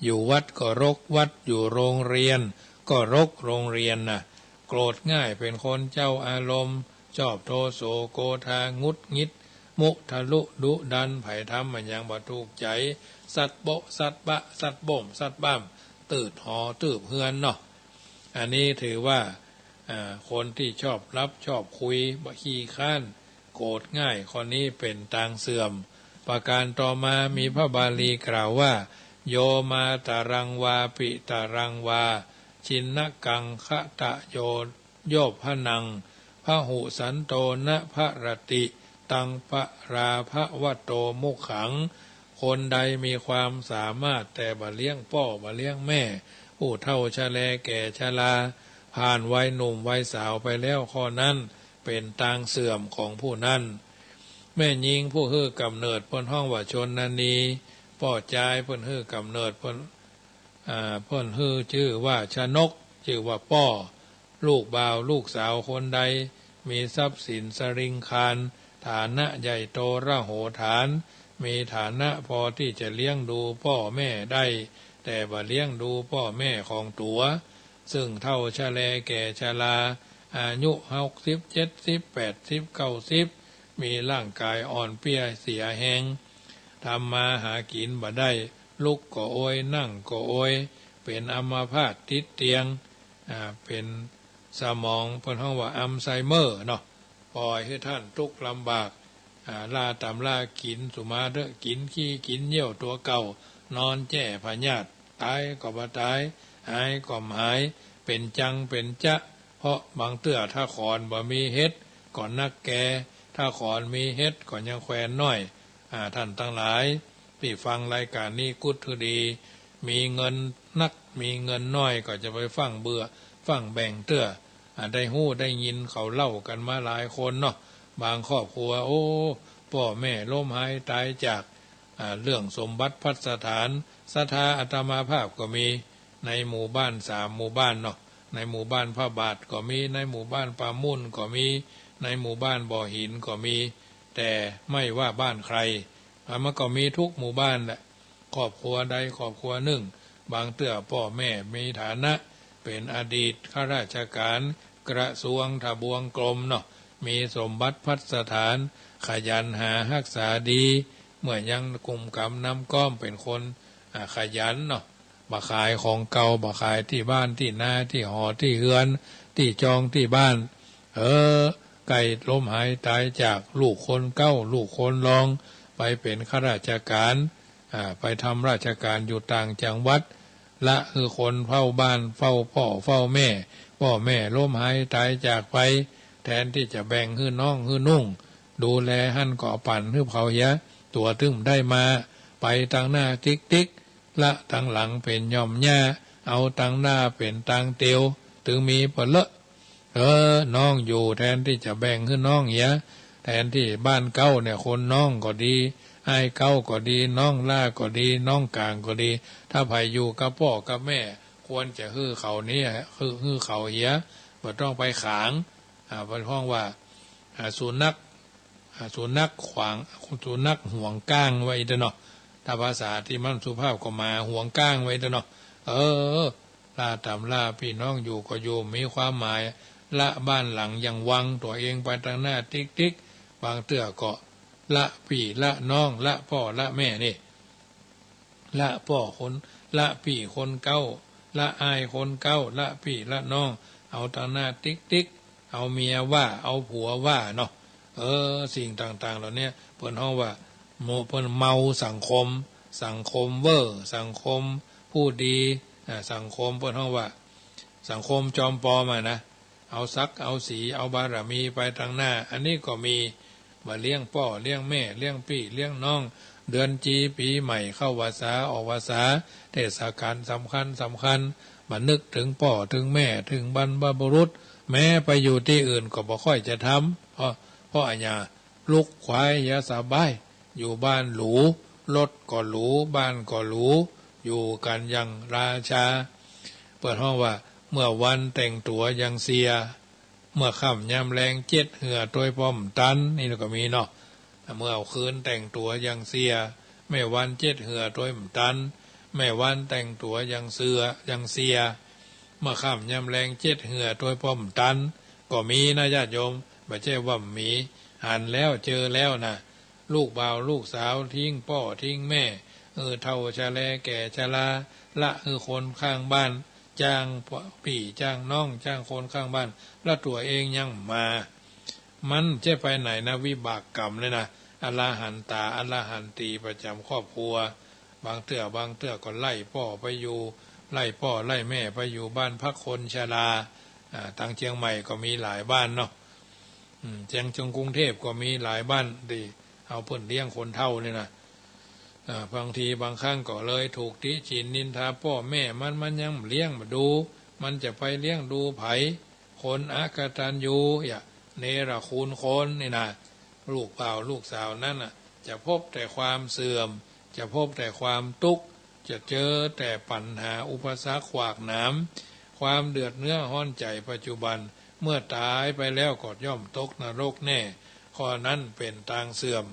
อยู่วัดก็รกวัดอยู่โรงเรียนก็รกโรงเรียนนะโกรธง่ายเป็นคนเจ้าอารมณ์ชอบโทโสโกธางุดงิดมุทะลุดุดันไผ่ทำมันยังบ่ถูกใจสัตว์โบสัตว์บะสัตว์บ่มสัตว์บ้ามตืดหอตืบเฮือนเนาะอันนี้ถือว่าคนที่ชอบรับชอบคุยบ่ขี้ข้านโกรธง่ายคนนี้เป็นตางเสื่อมประการต่อมามีพระบาลีกล่าวว่าโยมาตารังวาปิตารังวาชินนกังคะตะโยโยพนังพระหุสันโตนะพระรติตังปะราภวโตมุขังคนใดมีความสามารถแต่บ่เลี้ยงพ่อบ่เลี้ยงแม่ผู้เฒ่าชราแก่ชราผ่านวัยหนุ่มวัยสาวไปแล้วข้อนั้นเป็นตางเสื่อมของผู้นั้นแม่ยิงผู้ฮื้อกำเนิดเพิ่นห้องว่าชนนานีป่อจายเพิ่นฮื้อกำเนิดเพิ่นฮื้อชื่อว่าชนกชื่อว่าป้อลูกบ่าวลูกสาวคนใดมีทรัพย์สินสริงคารฐานะใหญ่โตระโหฐานมีฐานะพอที่จะเลี้ยงดูพ่อแม่ได้แต่บ่เลี้ยงดูพ่อแม่ของตัวซึ่งเท่าชะแลแก่ชราอายุ60 70 80 90มีร่างกายอ่อนเปียเสียแหงทำมาหากินบ่ได้ลุกก็โอยนั่งก็โอยเป็นอัมพาตติดเตียงเป็นสมองเพิ่นฮ้องว่าอัลไซเมอร์เนาะปล่อยให้ท่านทุกข์ลำบากลาตำลากินสุมาเด้อกินขี้กินเยี่ยวตัวเก่านอนแจ้พญาติตายก็บ่ตายหายก็หายเป็นจังเป็นจะเพราะบางเตื้อถ้าขอนบ่มีเฮ็ดก่อนนักแกถ้าขอนมีเฮ็ดก่อนยังแควนน้อยท่านทั้งหลายที่ฟังรายการนี้กุศลดีมีเงินนักมีเงินน้อยก็จะไปฟังเบื่อฟังแบ่งเตื้อได้ฮู้ได้ยินเขาเล่ากันมาหลายคนเนาะบางครอบครัวโอ้พ่อแม่ล้มหายตายจากเรื่องสมบัติพัสถานศรัทธาอาตมาภาพก็มีในหมู่บ้าน3หมู่บ้านเนาะในหมู่บ้านพระบาทก็มีในหมู่บ้านปามุ่นก็มีในหมู่บ้านบ่อหินก็มีแต่ไม่ว่าบ้านใครมันก็มีทุกหมู่บ้านแหละครอบครัวใดครอบครัวหนึ่งบางเตื้อพ่อแม่มีฐานะเป็นอดีตข้าราชการกระทรวงทบวงกรมเนาะมีสมบัติพัสถานขยันหารักษาดีเมื่อยังกลุ่มกำน้ำก้อมเป็นคนขยันเนาะบ่ขายของเก่าบ่ขายที่บ้านที่นาที่หอที่เฮือนที่จองที่บ้านไก่ล้มหายตายจากลูกคนเก้าลูกคนรองไปเป็นข้าราชการไปทำราชการอยู่ต่างจังหวัดละคือคนเฝ้าบ้านเฝ้าพ่อเฝ้าแม่พ่อแม่ล้มหายตายจากไปแทนที่จะแบ่งให้น้องให้นุ่งดูแลหั่นก่อปั่นให้เขาเยะตัวตึ้มได้มาไปตั้งหน้าติ๊กติ๊กละตั้งหลังเป็นย่อมแย่เอาตั้งหน้าเป็นตังเตียวถึงมีผลละน้องอยู่แทนที่จะแบ่งให้น้องเยะแทนที่บ้านเก้าเนี่ยคนน้องก็ดีไอ้เก้าก็ดีน้องล่าก็ดีน้องกลางก็ดีถ้าไผอยู่กับพ่อกับแม่ควรจะฮื้อเขานี้ฮื้อเขาเหี้ยบ่ต้องไปขางเป็นห้องว่าสุนัขขวางสุนัขห่วงก้างไว้เด้อเนาะถ้าภาษาที่มันสุภาพก็มาห่วงก้างไว้เด้อเนาะลาตามลาพี่น้องอยู่ก็อยู่มีความหมายละบ้านหลังยังวังตัวเองไปทางหน้าติ๊กติ๊กบางเตื้อก็ละพี่ละน้องละพ่อละแม่นี่ละพ่อคนละพี่คนเก้าละอายคนเก้าละพี่ละน้องเอาทางหน้าติ๊กติ๊กเอาเมียว่าเอาผัวว่าเนาะสิ่งต่างๆเหล่านี้เพิ่นฮ้องว่าเพิ่นเมาสังคมเวอร์สังคมผู้ดีสังคมเพิ่นฮ้องว่าสังคมจอมปลอมนะเอาศักดิ์เอาสีเอาบารมีไปทางหน้าอันนี้ก็มีมาเลี้ยงพ่อเลี้ยงแม่เลี้ยงพี่เลี้ยงน้อง เดือนจีปีใหม่เข้าวาษาออกวาษาเทศกาลสำคัญมานึกถึงพ่อถึงแม่ถึงบรรพบุรุษแม้ไปอยู่ที่อื่นก็บ่ค่อยจะทำเพราะอัญญาลูกควายยาสบายอยู่บ้านหรูรถก็หรูบ้านก็หรูอยู่กันอย่างราชาเปิดห้องว่าเมื่อวันแต่งตัวยังเสียเมื่อค่ำยามแรงเจ็ดเหือตัวยป้อมตันนี่ก็มีเนาะเมื่อคืนแต่งตัวยังเสียแม่วันเจ็ดเหือตัวยป้อมตันแม่วันแต่งตัวยังเสือยังเสียเมื่อค่ำยามแรงเจ็ดเหือตัวยป้อมตันก็มีนะญาติโยมไม่ใช่ว่ามีหันแล้วเจอแล้วนะลูกบ่าวลูกสาวทิ้งพ่อทิ้งแม่เฒ่าชะแลแก่ชราละคนข้างบ้านจ้างพี่จ้างน้องจ้างคนข้างบ้านแล้วตัวเองยังมามันจะไปไหนนะวิบากกรรมเลยนะอลาหันตาอลาหันตีประจำครอบครัวบางเตื้อก็ไล่พ่อไปอยู่ไล่พ่อไล่แม่ไปอยู่บ้านพักคนชราทางเชียงใหม่ก็มีหลายบ้านเนาะเชียงจงกรุงเทพก็มีหลายบ้านดีเอาเพิ่นเลี้ยงคนเฒ่าเนี่ยนะบางทีบางครั้งก็เลยถูกติฉินนินทาพ่อแม่มันยังเลี้ยงมาดูมันจะไปเลี้ยงดูไผคนอกตัญญูอย่าเนรคุณคนนี่นะลูกเปล่าลูกสาวนั่นน่ะจะพบแต่ความเสื่อมจะพบแต่ความทุกข์จะเจอแต่ปัญหาอุปสรรคขวากหนามความเดือดเนื้อห้อนใจปัจจุบันเมื่อตายไปแล้วก็ย่อมตกนรกแน่ข้อนั้นเป็นทางเสื่อม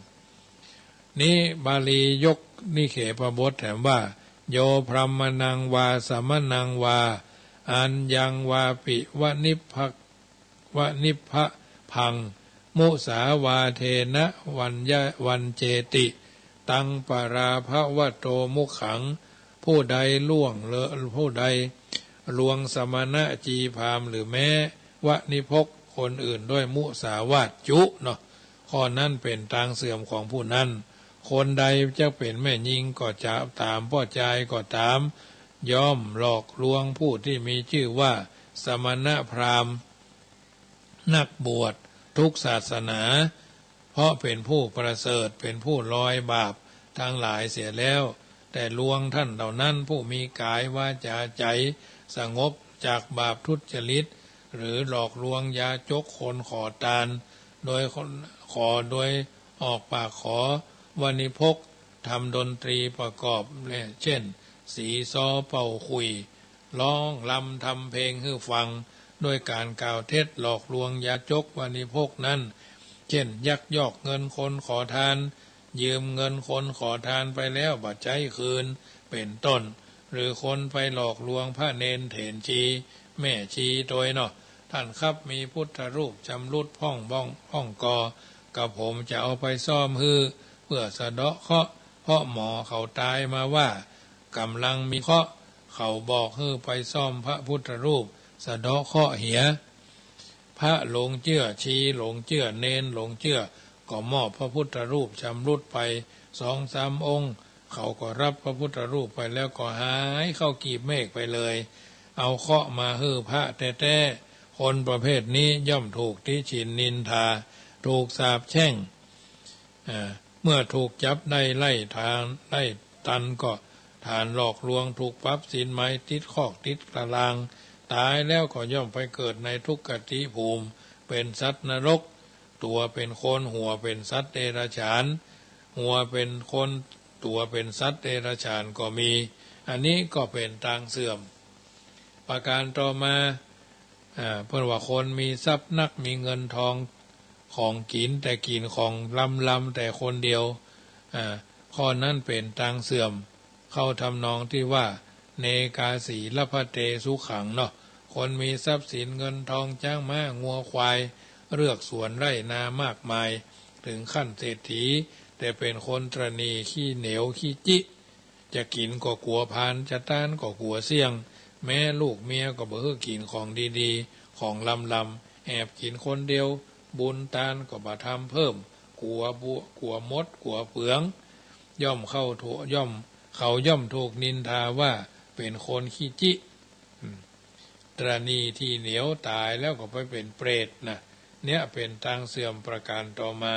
นี้บาลียกนิเขปบทแถมว่าโยพรหมนังวาสมนังวาอัญญังวาปิวนิพพะพังมุสาวาเทนะวันเจติตังปราภวะโตมุขังผู้ใดล่วงผู้ใดลวงสมณะจีพามหรือแม้วนิพกคนอื่นด้วยมุสาวาทจุเนาะข้อนั้นเป็นทางเสื่อมของผู้นั้นคนใดจะเป็นแม่ยิงก็จะตามพ่อใจก็ตามย่อมหลอกลวงผู้ที่มีชื่อว่าสมณพราหมณ์นักบวชทุกศาสนาเพราะเป็นผู้ประเสริฐเป็นผู้ลอยบาปทั้งหลายเสียแล้วแต่ลวงท่านเหล่านั้นผู้มีกายวาจาใจสงบจากบาปทุจริตหรือหลอกลวงยาจกคนขอทานโดยออกปากขอวณิพกทำดนตรีประกอบเช่นสีซอเป่าคุยร้องลำทำเพลงให้ฟังโดยการกล่าวเท็จหลอกลวงยาจกวณิพกนั้นเช่นยักยอกเงินคนขอทานยืมเงินคนขอทานไปแล้วบัดใจคืนเป็นต้นหรือคนไปหลอกลวงพระเนนเถรชีแม่ชีโดยเนาะท่านครับมีพุทธรูปจำรุดพ่องกอกับผมจะเอาไปซ่อมเพื่อสะเดาะเคราะห์เพราะหมอเขาตายมาว่ากำลังมีเคราะห์เขาบอกไปซ่อมพระพุทธรูปสะเดาะเคราะห์เหียพระหลงเชื่อชีหลงเชื่อเนนหลงเชื่อก็มอบพระพุทธรูปชำรุดไป2-3 องค์เขาก็รับพระพุทธรูปไปแล้วก็หายเข้ากีบเมฆไปเลยเอาเคราะห์มาพระแต่คนประเภทนี้ย่อมถูกติฉินนินทาถูกสาปแช่งเมื่อถูกจับได้ไล่ตันก็ฐานหลอกลวงถูกปรับสินไหมติดคอกติดตารางตายแล้วก็ย่อมไปเกิดในทุกขติภูมิเป็นสัตว์นรกตัวเป็นคนหัวเป็นสัตว์เดรัจฉานหัวเป็นคนตัวเป็นสัตว์เดรัจฉานก็มีอันนี้ก็เป็นทางเสื่อมประการต่อมาเพื่อว่าคนมีทรัพย์นักมีเงินทองของกินแต่กินของลำแต่คนเดียวข้อนั้นเป็นทางเสื่อมเข้าทำนองที่ว่าเนกาสีลพเตสุขังเนาะคนมีทรัพย์สินเงินทองจ้างม้างัวควายเลือกสวนไร่นามากมายถึงขั้นเศรษฐีแต่เป็นคนตรณีขี้เหนียวขี้จิจะกินก็กลัวพานจะต้านก็กลัวเสี่ยงแม่ลูกเมียก็บ่ให้กินของดีๆของลำแอบกินคนเดียวบุญตานก็บ่ทำเพิ่มกลัวมดกลัวเปลืองย่อมถูกนินทาว่าเป็นคนขี้จิตรณีที่เหนียวตายแล้วก็ไปเป็นเปรตนะเนี่ยเป็นทางเสื่อมประการต่อมา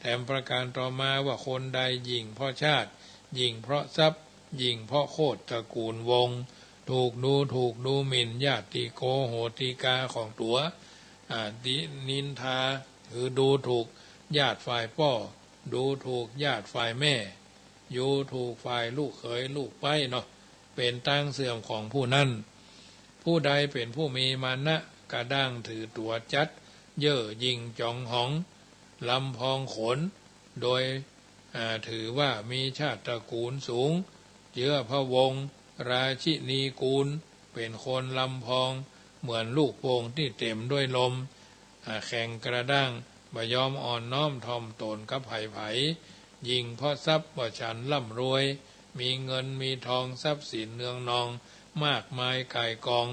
แถมประการต่อมาว่าคนใดยิ่งเพราะชาติยิ่งเพราะทรัพย์ยิ่งเพราะโคตรตระกูลวงถูกดูหมิ่นญาติโกโหติกาของตัวดินินทาคือดูถูกญาติฝ่ายพ่อดูถูกญาติฝ่ายแม่อยู่ถูกฝ่ายลูกเขยลูกไปเนาะเป็นตั้งเสื่อมของผู้นั้นผู้ใดเป็นผู้มีมานะกระด้างถือตัวจัดเย่อหยิ่งจองหองลำพองขนโดยถือว่ามีชาติตระกูลสูงเชื้อพระวงศ์ราชินีกูลเป็นคนลำพองเหมือนลูกโป่งที่เต็มด้วยลมแข่งกระด้างบ่ยอมอ่อนน้อมถ่อมตนกับไผยิ่งเพราะทรัพย์ว่าฉันร่ำรวยมีเงินมีทองทรัพย์สินเนืองนองมากมายก่ายกอง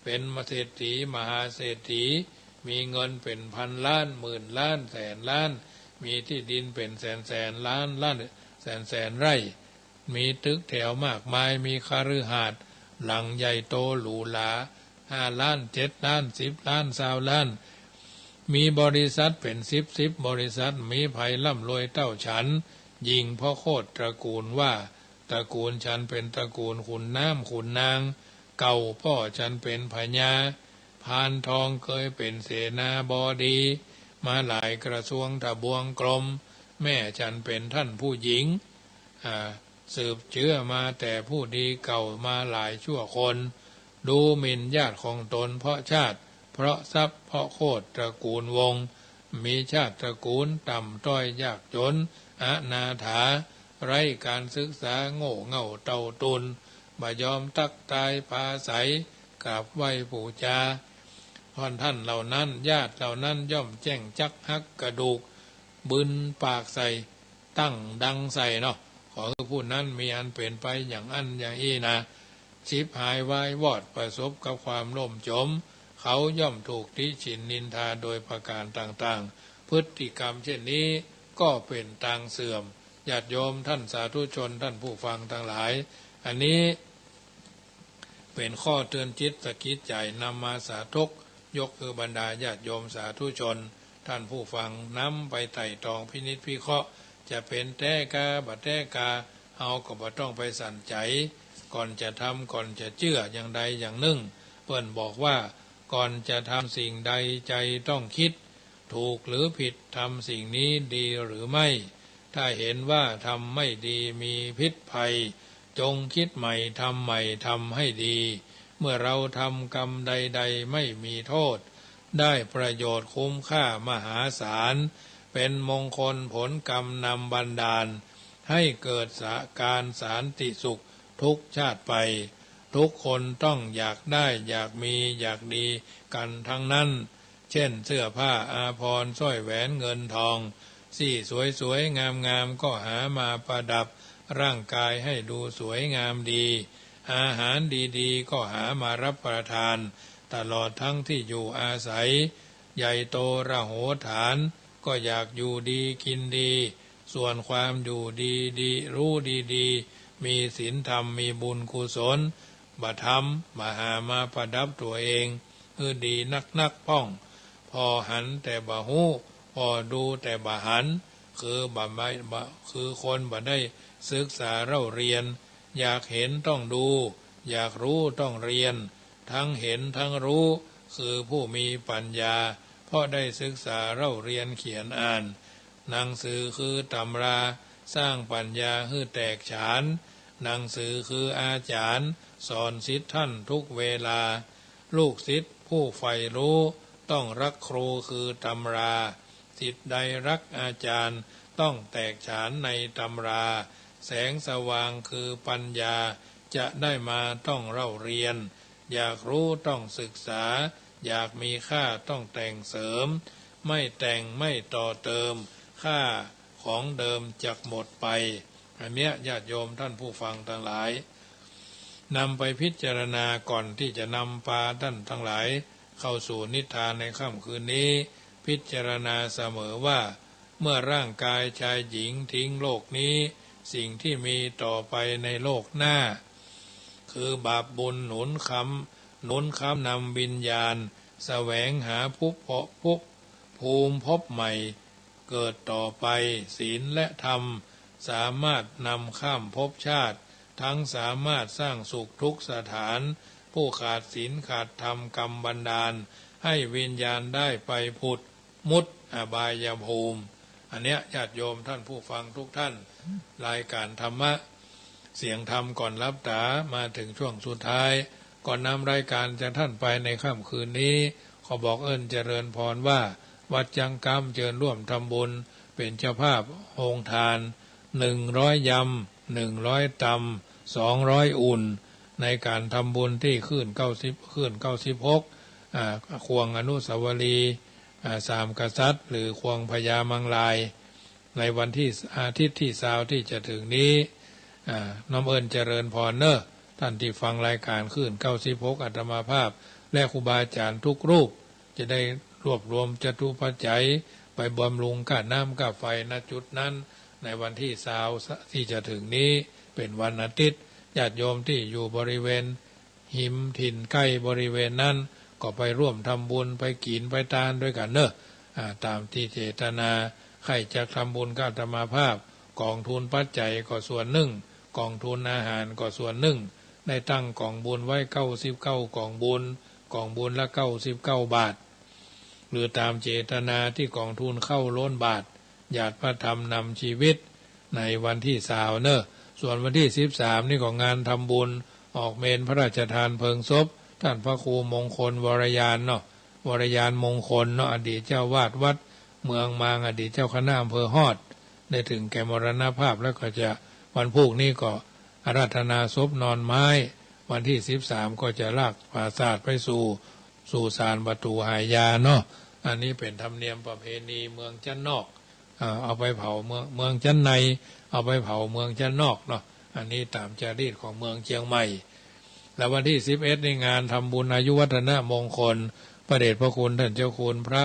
เป็นเศรษฐีมหาเศรษฐีมีเงินเป็นพันล้านหมื่นล้านแสนล้านมีที่ดินเป็นแสนล้านแสนไร่มีตึกแถวมากมายมีคฤหาสน์หลังใหญ่โตหรูหรา5 ล้าน7 ล้าน10 ล้าน20 ล้านมีบริษัทเป็นสิบบริษัทมีไผร่ำรวยเต้าฉันยิ่งเพราะโคตรตระกูลว่าตระกูลฉันเป็นตระกูลขุนน้ำขุนนางเก่าพ่อฉันเป็นพญาพานทองเคยเป็นเสนาบดีมาหลายกระทรวงทบวงกรมแม่ฉันเป็นท่านผู้หญิงสืบเชื้อมาแต่ผู้ดีเก่ามาหลายชั่วคนดูหมิ่นญาติของตนเพราะชาติเพราะทรัพย์เพราะโคตรตระกูลวงมีชาติตระกูลต่ำต้อยยากจนอนาถาไร้การศึกษาโง่เง่าเต่าตุนบ่ยอมตักตายปาใสกราบไหว้ปู่จาท่านเหล่านั้นญาติเหล่านั้นย่อมแจ้งจักหักกระดูกบึนปากใส่ตั้งดังใส่เนาะขอคือผู้นั้นมีอันเป็นไปอย่างอันอย่างอี้นะชิบหายวายวอดประสบกับความล่มจมเขาย่อมถูกติฉินนินทาโดยประการต่างๆพฤติกรรมเช่นนี้ก็เป็นทางเสื่อมญาติโยมท่านสาธุชนท่านผู้ฟังทั้งหลายอันนี้เป็นข้อเตือนจิตสะกิดใจนำมาสาธกยกคือบรรดาญาติโยมสาธุชนท่านผู้ฟังนำไปไต่ตองพินิจพิเคราะห์จะเป็นแต้กาบัดแต้กาเอาก็บ่ต้องไปสั่นใจก่อนจะทำก่อนจะเชื่ออย่างใดอย่างหนึ่งเพิ่นบอกว่าก่อนจะทำสิ่งใดใจต้องคิดถูกหรือผิดทำสิ่งนี้ดีหรือไม่ถ้าเห็นว่าทำไม่ดีมีพิษภัยจงคิดใหม่ทำใหม่ทำให้ดีเมื่อเราทำกรรมใดๆไม่มีโทษได้ประโยชน์คุ้มค่ามหาศาลเป็นมงคลผลกรรมนำบันดาลให้เกิดการสันติสุขทุกชาติไปทุกคนต้องอยากได้อยากมีอยากดีกันทั้งนั้นเช่นเสื้อผ้าอาภรณ์สร้อยแหวนเงินทองสี่สวยๆงามๆก็หามาประดับร่างกายให้ดูสวยงามดีอาหารดีๆก็หามารับประทานตลอดทั้งที่อยู่อาศัยใหญ่โตระโหฐานก็อยากอยู่ดีกินดีส่วนความอยู่ดีรู้ดีมีศีลธรรมมีบุญกุศลบะธรรมมาหามาประดับตัวเองคือดีนักป้องพอหันแต่บะหูพอดูแต่บะหันคือบะไม่คือคนบะได้ศึกษาเล่าเรียนอยากเห็นต้องดูอยากรู้ต้องเรียนทั้งเห็นทั้งรู้คือผู้มีปัญญาเพราะได้ศึกษาเล่าเรียนเขียนอ่านหนังสือคือตำราสร้างปัญญาให้แตกฉานหนังสือคืออาจารย์สอนศิษย์ท่านทุกเวลาลูกศิษย์ผู้ใฝ่รู้ต้องรักครูคือตำราศิษย์ใดรักอาจารย์ต้องแตกฉานในตำราแสงสว่างคือปัญญาจะได้มาต้องเล่าเรียนอยากรู้ต้องศึกษาอยากมีค่าต้องแต่งเสริมไม่แต่งไม่ต่อเติมค่าของเดิมจะหมดไปอันเนี้ยญาติโยมท่านผู้ฟังทั้งหลายนำไปพิจารณาก่อนที่จะนำพาท่านทั้งหลายเข้าสู่นิทานในค่ำคืนนี้พิจารณาเสมอว่าเมื่อร่างกายชายหญิงทิ้งโลกนี้สิ่งที่มีต่อไปในโลกหน้าคือบาปบุญหนุนค้ำนำวิญญาณแสวงหาภูมิภพใหม่ เกิดต่อไปศีลและธรรมสามารถนำข้ามภพชาติทั้งสามารถสร้างสุขทุกสถานผู้ขาดศีลขาดธรรมกรรมบันดาลให้วิญญาณได้ไปผุดมุดอบายภูมิอันเนี้ยญาติโยมท่านผู้ฟังทุกท่านรายการธรรมะเสียงธรรมก่อนรับตามาถึงช่วงสุดท้ายก่อนนำรายการจากท่านไปในค่ำคืนนี้ขอบอกเจริญพรว่าวัดจังกรรมเชิญร่วมทำบุญเป็นเจ้าภาพโรงทาน100 ยำ100 ตำ200 อุ่นในการทำบุญที่ขึ้น96ควงอนุสาวรีย์สามกษัตริย์หรือควงพญามังลายในวันที่อาทิตย์ที่20ที่จะถึงนี้น้อมเจริญพรเนอะท่านที่ฟังรายการขึ้น96อาตมาภาพและครูบาอาจารย์ทุกรูปจะได้รวบรวมจตุปัจจัยไปบำรุงค่าน้ำค่าไฟณจุดนั้นในวันที่20ที่จะถึงนี้เป็นวันอาทิตย์ญาติโยมที่อยู่บริเวณหิมถิ่นใกล้บริเวณนั้นก็ไปร่วมทำบุญไปกินไปทานด้วยกันเนอะตามที่เจตนาใครจะทำบุญกับอาตมาภาพกองทุนปัจจัยก็ส่วนหนึ่งกองทุนอาหารก็ส่วนหนึ่งได้ตั้งกองบุญไว้99กองบุญละ99 บาทหรือตามเจตนาที่กองทุนเข้าล้นบาทญาติพระธรรมนำชีวิตในวันที่20เนอะส่วนวันที่13นี่ก็งานทำบุญออกเมนพระราชทานเพลิงศพท่านพระครูมงคลวรยานเนาะวรยานมงคลเนาะอดีตเจ้าวาดวัดเมืองมางอดีตเจ้าคณะอำเภอฮอดได้ถึงแก่มรณภาพแล้วก็จะวันพุธนี้ก็อาราธนาศพนอนไม้วันที่13ก็จะลากปราสาทไปสู่ศาลประตูหายาเนาะอันนี้เป็นธรรมเนียมประเพณีเมืองจันนอกเอาไปเผาเมืองจันในเอาไปเผาเมืองจันนอกเนาะอันนี้ตามจารีตของเมืองเชียงใหม่แล้ววันที่11ในงานทำบุญอายุวัฒนมงคลพระเดชพระคุณท่านเจ้าคุณพระ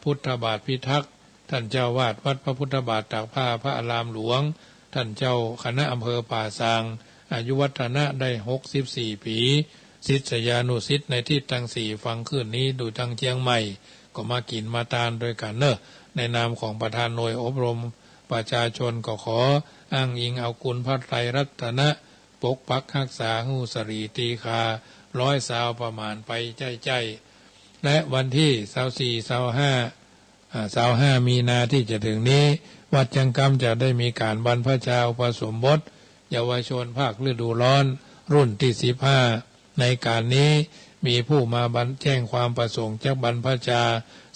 พุทธบาทพิทักษ์ท่านเจ้าวาดวัดพระพุทธบาทตากผ้าพระอารามหลวงท่านเจ้าคณะอำเภอป่าซางอายุวัฒนะได้64 ปีศิษยานุศิษย์ในที่ทั้ง4ฟังขึ้นนี้ดูจังเชียงใหม่ก็มากินมาทานโดยกันเนอะในนามของประธานหน่วยอบรมประชาชนก็ขออ้างอิงเอาคุณพระไตรรัตนะปกปักรักษาหูสรีตีคา100 สาวประมาณไปใจและวันที่25มีนาที่จะถึงนี้วัดจังกรรมจะได้มีการบรรพชาอุปสมบทเยาวชนภาคฤดูร้อนรุ่นที่15ในการนี้มีผู้มาแจ้งความประสงค์จากบรรพชา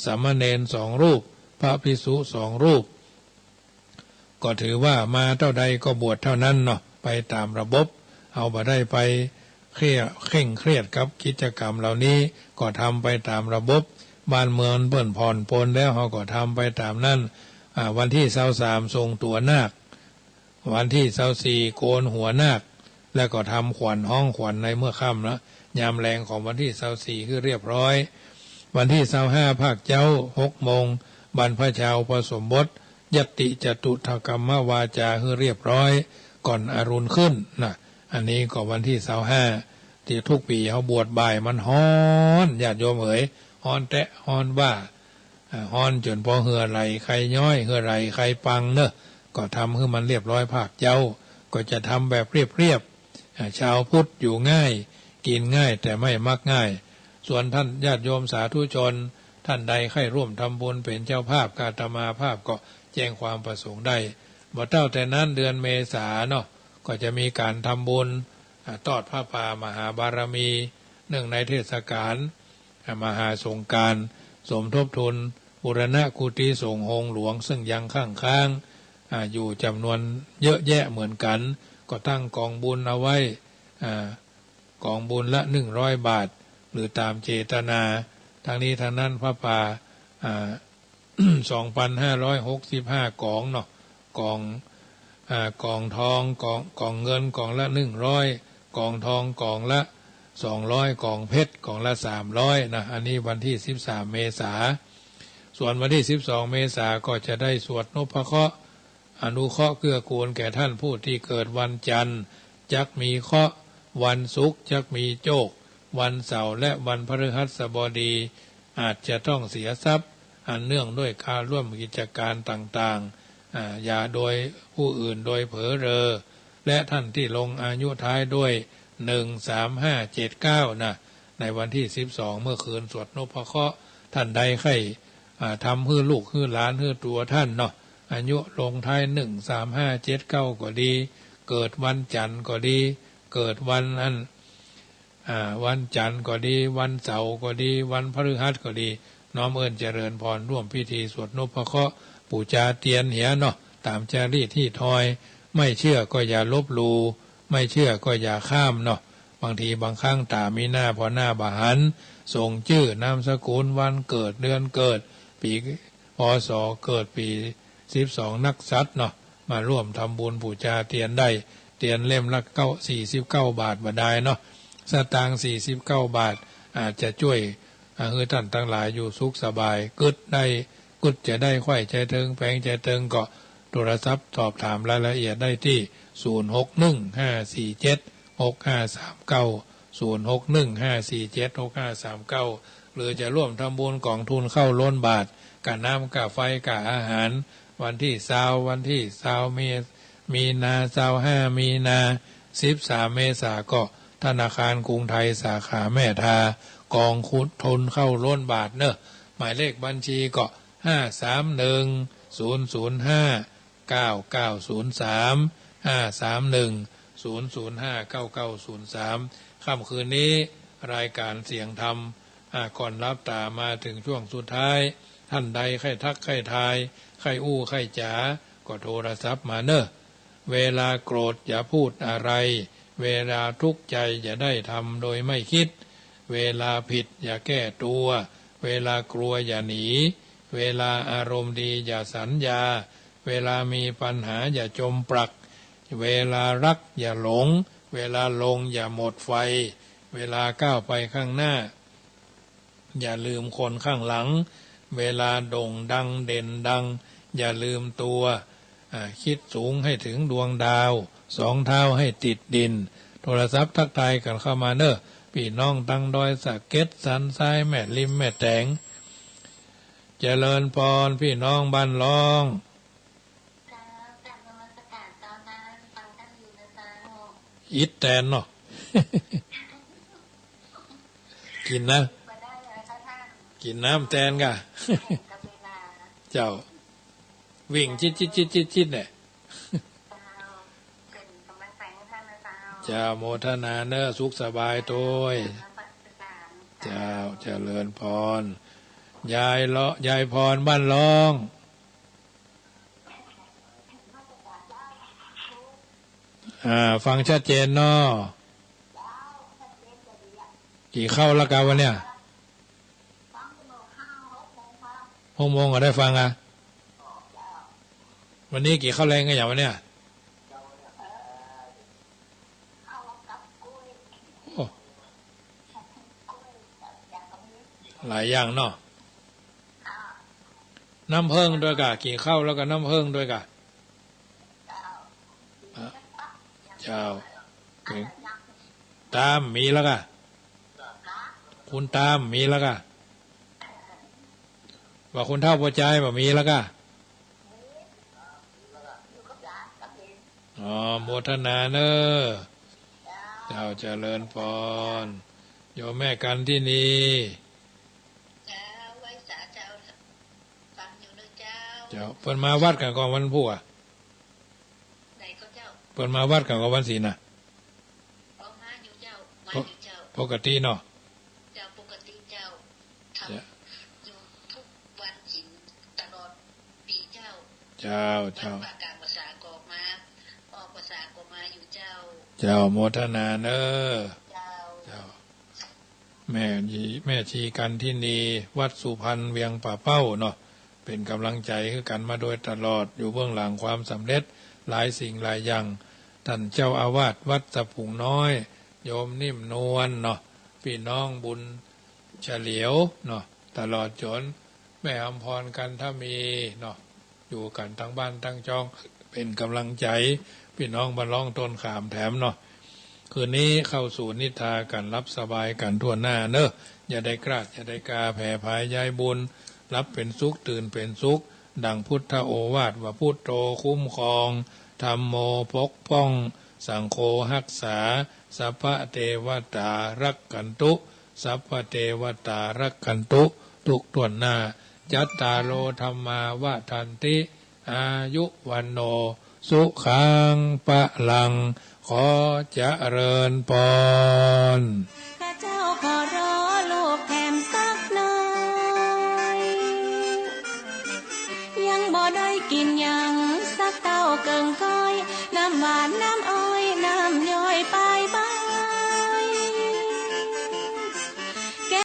สามเณร2 รูปพระภิกษุ2 รูปก็ถือว่ามาเท่าใดก็บวชเท่านั้นเนาะไปตามระบบเอาบ่ได้ไปเคร่งเครียดกับกิจกรรมเหล่านี้ก็ทำไปตามระบบบ้านเมืองเปิ้นผ่อนปลนแล้วเขาก็ทำไปตามนั้นวันที่23ทรงตัวนาควันที่24โกนหัวนาคแล้วก็ทำขวัญห้องขวัญในเมื่อค่ำนะยามแรงของวันที่24คือเรียบร้อยวันที่25ภาคเจ้า6 โมงบรรพชาอุปสมบทยติจตุถกรรมวาจาคือเรียบร้อยก่อนอรุณขึ้นนะอันนี้ก็วันที่25ที่ทุกปีเขาบวชบ่ายมันฮ้อนญาติโยมฮ้อนแตะฮ้อนว่าฮ้อนจนพอเหือไหลใครย้อยเหือไหลใครปังเนอะก็ทำให้มันเรียบร้อยภาคเจ้าก็จะทำแบบเรียบชาวพุทธอยู่ง่ายกินง่ายแต่ไม่มักง่ายส่วนท่านญาติโยมสาธุชนท่านใดใครร่วมทำบุญเป็นเจ้าภาพกาตมาภาพก็แจ้งความประสงค์ได้บ่เท่าแต่นั้นเดือนเมษาเนาะก็จะมีการทำบุญทอดผ้าป่ามหาบารมีเนื่องในเทศกาลมหาสงกรานต์สมทบทุนบูรณะกุฏิสงฆ์องค์หลวงซึ่งยังค้างอยู่จำนวนเยอะแยะเหมือนกันก็ตั้งกองบุญเอาไว้กองบุญละ100 บาทหรือตามเจตนาทางนี้ทางนั้นพระป่า2,565 กองเนาะกองทองกองเงินกองละ100กองทองกองละ200กองเพชรกองละ300นะอันนี้วันที่13เมษาส่วนวันที่12เมษาก็จะได้สวดนพเคราะห์อนุเคราะห์เกื้อกูลแก่ท่านผู้ที่เกิดวันจันทร์จักมีเคราะห์วันศุกร์จักมีโชควันเสาร์และวันพฤหัสบดีอาจจะต้องเสียทรัพย์ อันเนื่องด้วยการร่วมกิจการต่างๆอย่าโดยผู้อื่นโดยเผลอเรอและท่านที่ลงอายุท้ายด้วย13579นะในวันที่12เมื่อคืนสวดนพเคราะห์ท่านใดใครทำให้ลูกให้หลานให้ตัวท่านเนาะอายุลงท้าย13579ก็ดีเกิดวันจันทร์ก็ดีเกิดวันวันจันทร์ก็ดีวันเสาร์ก็ดีวันพฤหัสก็ดีน้อมเอิญเจริญพรร่วมพิธีสวดนพเคราะห์ปู่จาเตียนเหียเนาะตามจารีตที่ทอยไม่เชื่อก็อย่าลบหลู่ไม่เชื่อก็อย่าข้ามเนาะบางทีบางครั้งตามีหน้าพอหน้าบาหันส่งชื่อนามสกุลวันเกิดเดือนเกิดปีพศเกิดปี12นักษัตริย์เนาะมาร่วมทำบุญปู่จาเตียนได้เตียนเล่มละ49 บาทบ่ได้เนาะสตางค์49 บาทอาจจะช่วยให้ท่านทั้งหลายอยู่สุขสบายกึดจะได้ไข้ใจเทิงแผงใจเทิงก็โทรศัพท์สอบถามรายละเอียดได้ที่0615476539 0615476539หรือจะร่วมทำบุญกองทุนเข้าล้นบาทกะน้ำกะไฟกะอาหารวันที่20วันที่20มีนา25มีนา13เมษายนก็ธนาคารกรุงไทยสาขาแม่ทากองทุนเข้าล้นบาทเนอะหมายเลขบัญชีก็531-005-9903 531-005-9903ค่ำคืนนี้รายการเสียงธรรมก่อนรับตามาถึงช่วงสุดท้ายท่านใดใครทักใครทายใครอู้ใครจ๋าก็โทรศัพท์มาเนอะเวลาโกรธอย่าพูดอะไรเวลาทุกข์ใจอย่าได้ทำโดยไม่คิดเวลาผิดอย่าแก้ตัวเวลากลัวอย่าหนีเวลาอารมณ์ดีอย่าสัญญาเวลามีปัญหาอย่าจมปลักเวลารักอย่าหลงเวลาลงอย่าหมดไฟเวลาก้าวไปข้างหน้าอย่าลืมคนข้างหลังเวลาโด่งดังเด่นดังอย่าลืมตัวคิดสูงให้ถึงดวงดาวสองเท้าให้ติดดินโทรศัพท์ทักทายกันเข้ามาเนอะพี่น้องตั้งดอยสะเก็ดสันทรายแม่ริมแม่แตงเจริญพรพี่น้องบ้านร้องอิดแตนเนาะ กินนะกินน้ำแตนกะ เจ้าวิ่งจิตเนี่ยเจ้าโมทนาเนอสุขสบายตัวเจ้าเจริญพรยายพรบ้านร้องฟังชัดเจนเนาะกี่เข้าแล้วกันวันเนี้ย6 โมงก็ได้ฟังวันนี้กี่เข้าแรงกันอย่างวันเนี้ยหลายอย่างเนาะน้ำเพิ่งด้วยกะกี่เข้าแล้วก็น้ำเพิ่งด้วยกะเจ้าตามมีแล้วกะคุณตามมีแล้วกะว่าคุณเท่าปัจจัยว่ามีแล้วกะโมทนาเนอเจ้าเจริญพรโยมแม่กันที่นี่เจ้าเปิดมาวัดกันก่อนวันพุธเปิดมาวัดกันก่อนวันศีลน่ะปกติเนาะปกติเจ้าทำอยู่ทุกวันศีลตลอดปีเจ้าประกาศภาษากอกมาออกภาษากอกมาอยู่เจ้าโมทนาเนอเจ้าแม่ชีกันที่นี่วัดสุพรรณเวียงป่าเป้าเนาะเป็นกำลังใจให้กันมาโดยตลอดอยู่เบื้องหลังความสำเร็จหลายสิ่งหลายอย่างท่านเจ้าอาวาสวัดสะพุงน้อยโยมนิ่มนวลเนาะพี่น้องบุญเฉลียวเนาะตลอดจนแม่อำพรกันถ้ามีเนาะอยู่กันทั้งบ้านทั้งช่องเป็นกำลังใจพี่น้องบ้านร้องต้นขามแถมเนาะคืนนี้เข้าสู่นิทากันรับสบายกันทั่วหน้าเนอะอย่าได้กราดอย่าได้กาแผ่ภายยายบุญ รับเป็นสุขตื่นเป็นสุขดังพุทธโอวาทว่าพุทโธคุ้มครองธัมโมปกป้องสังโฆรักษาสัพพะเทวตารักขันตุสัพพะเทวตารักขันตุทุกส่วนหน้าจัตตาโลธัมมาวะทันติอายุวันโนสุขังปะลังขอเจริญพร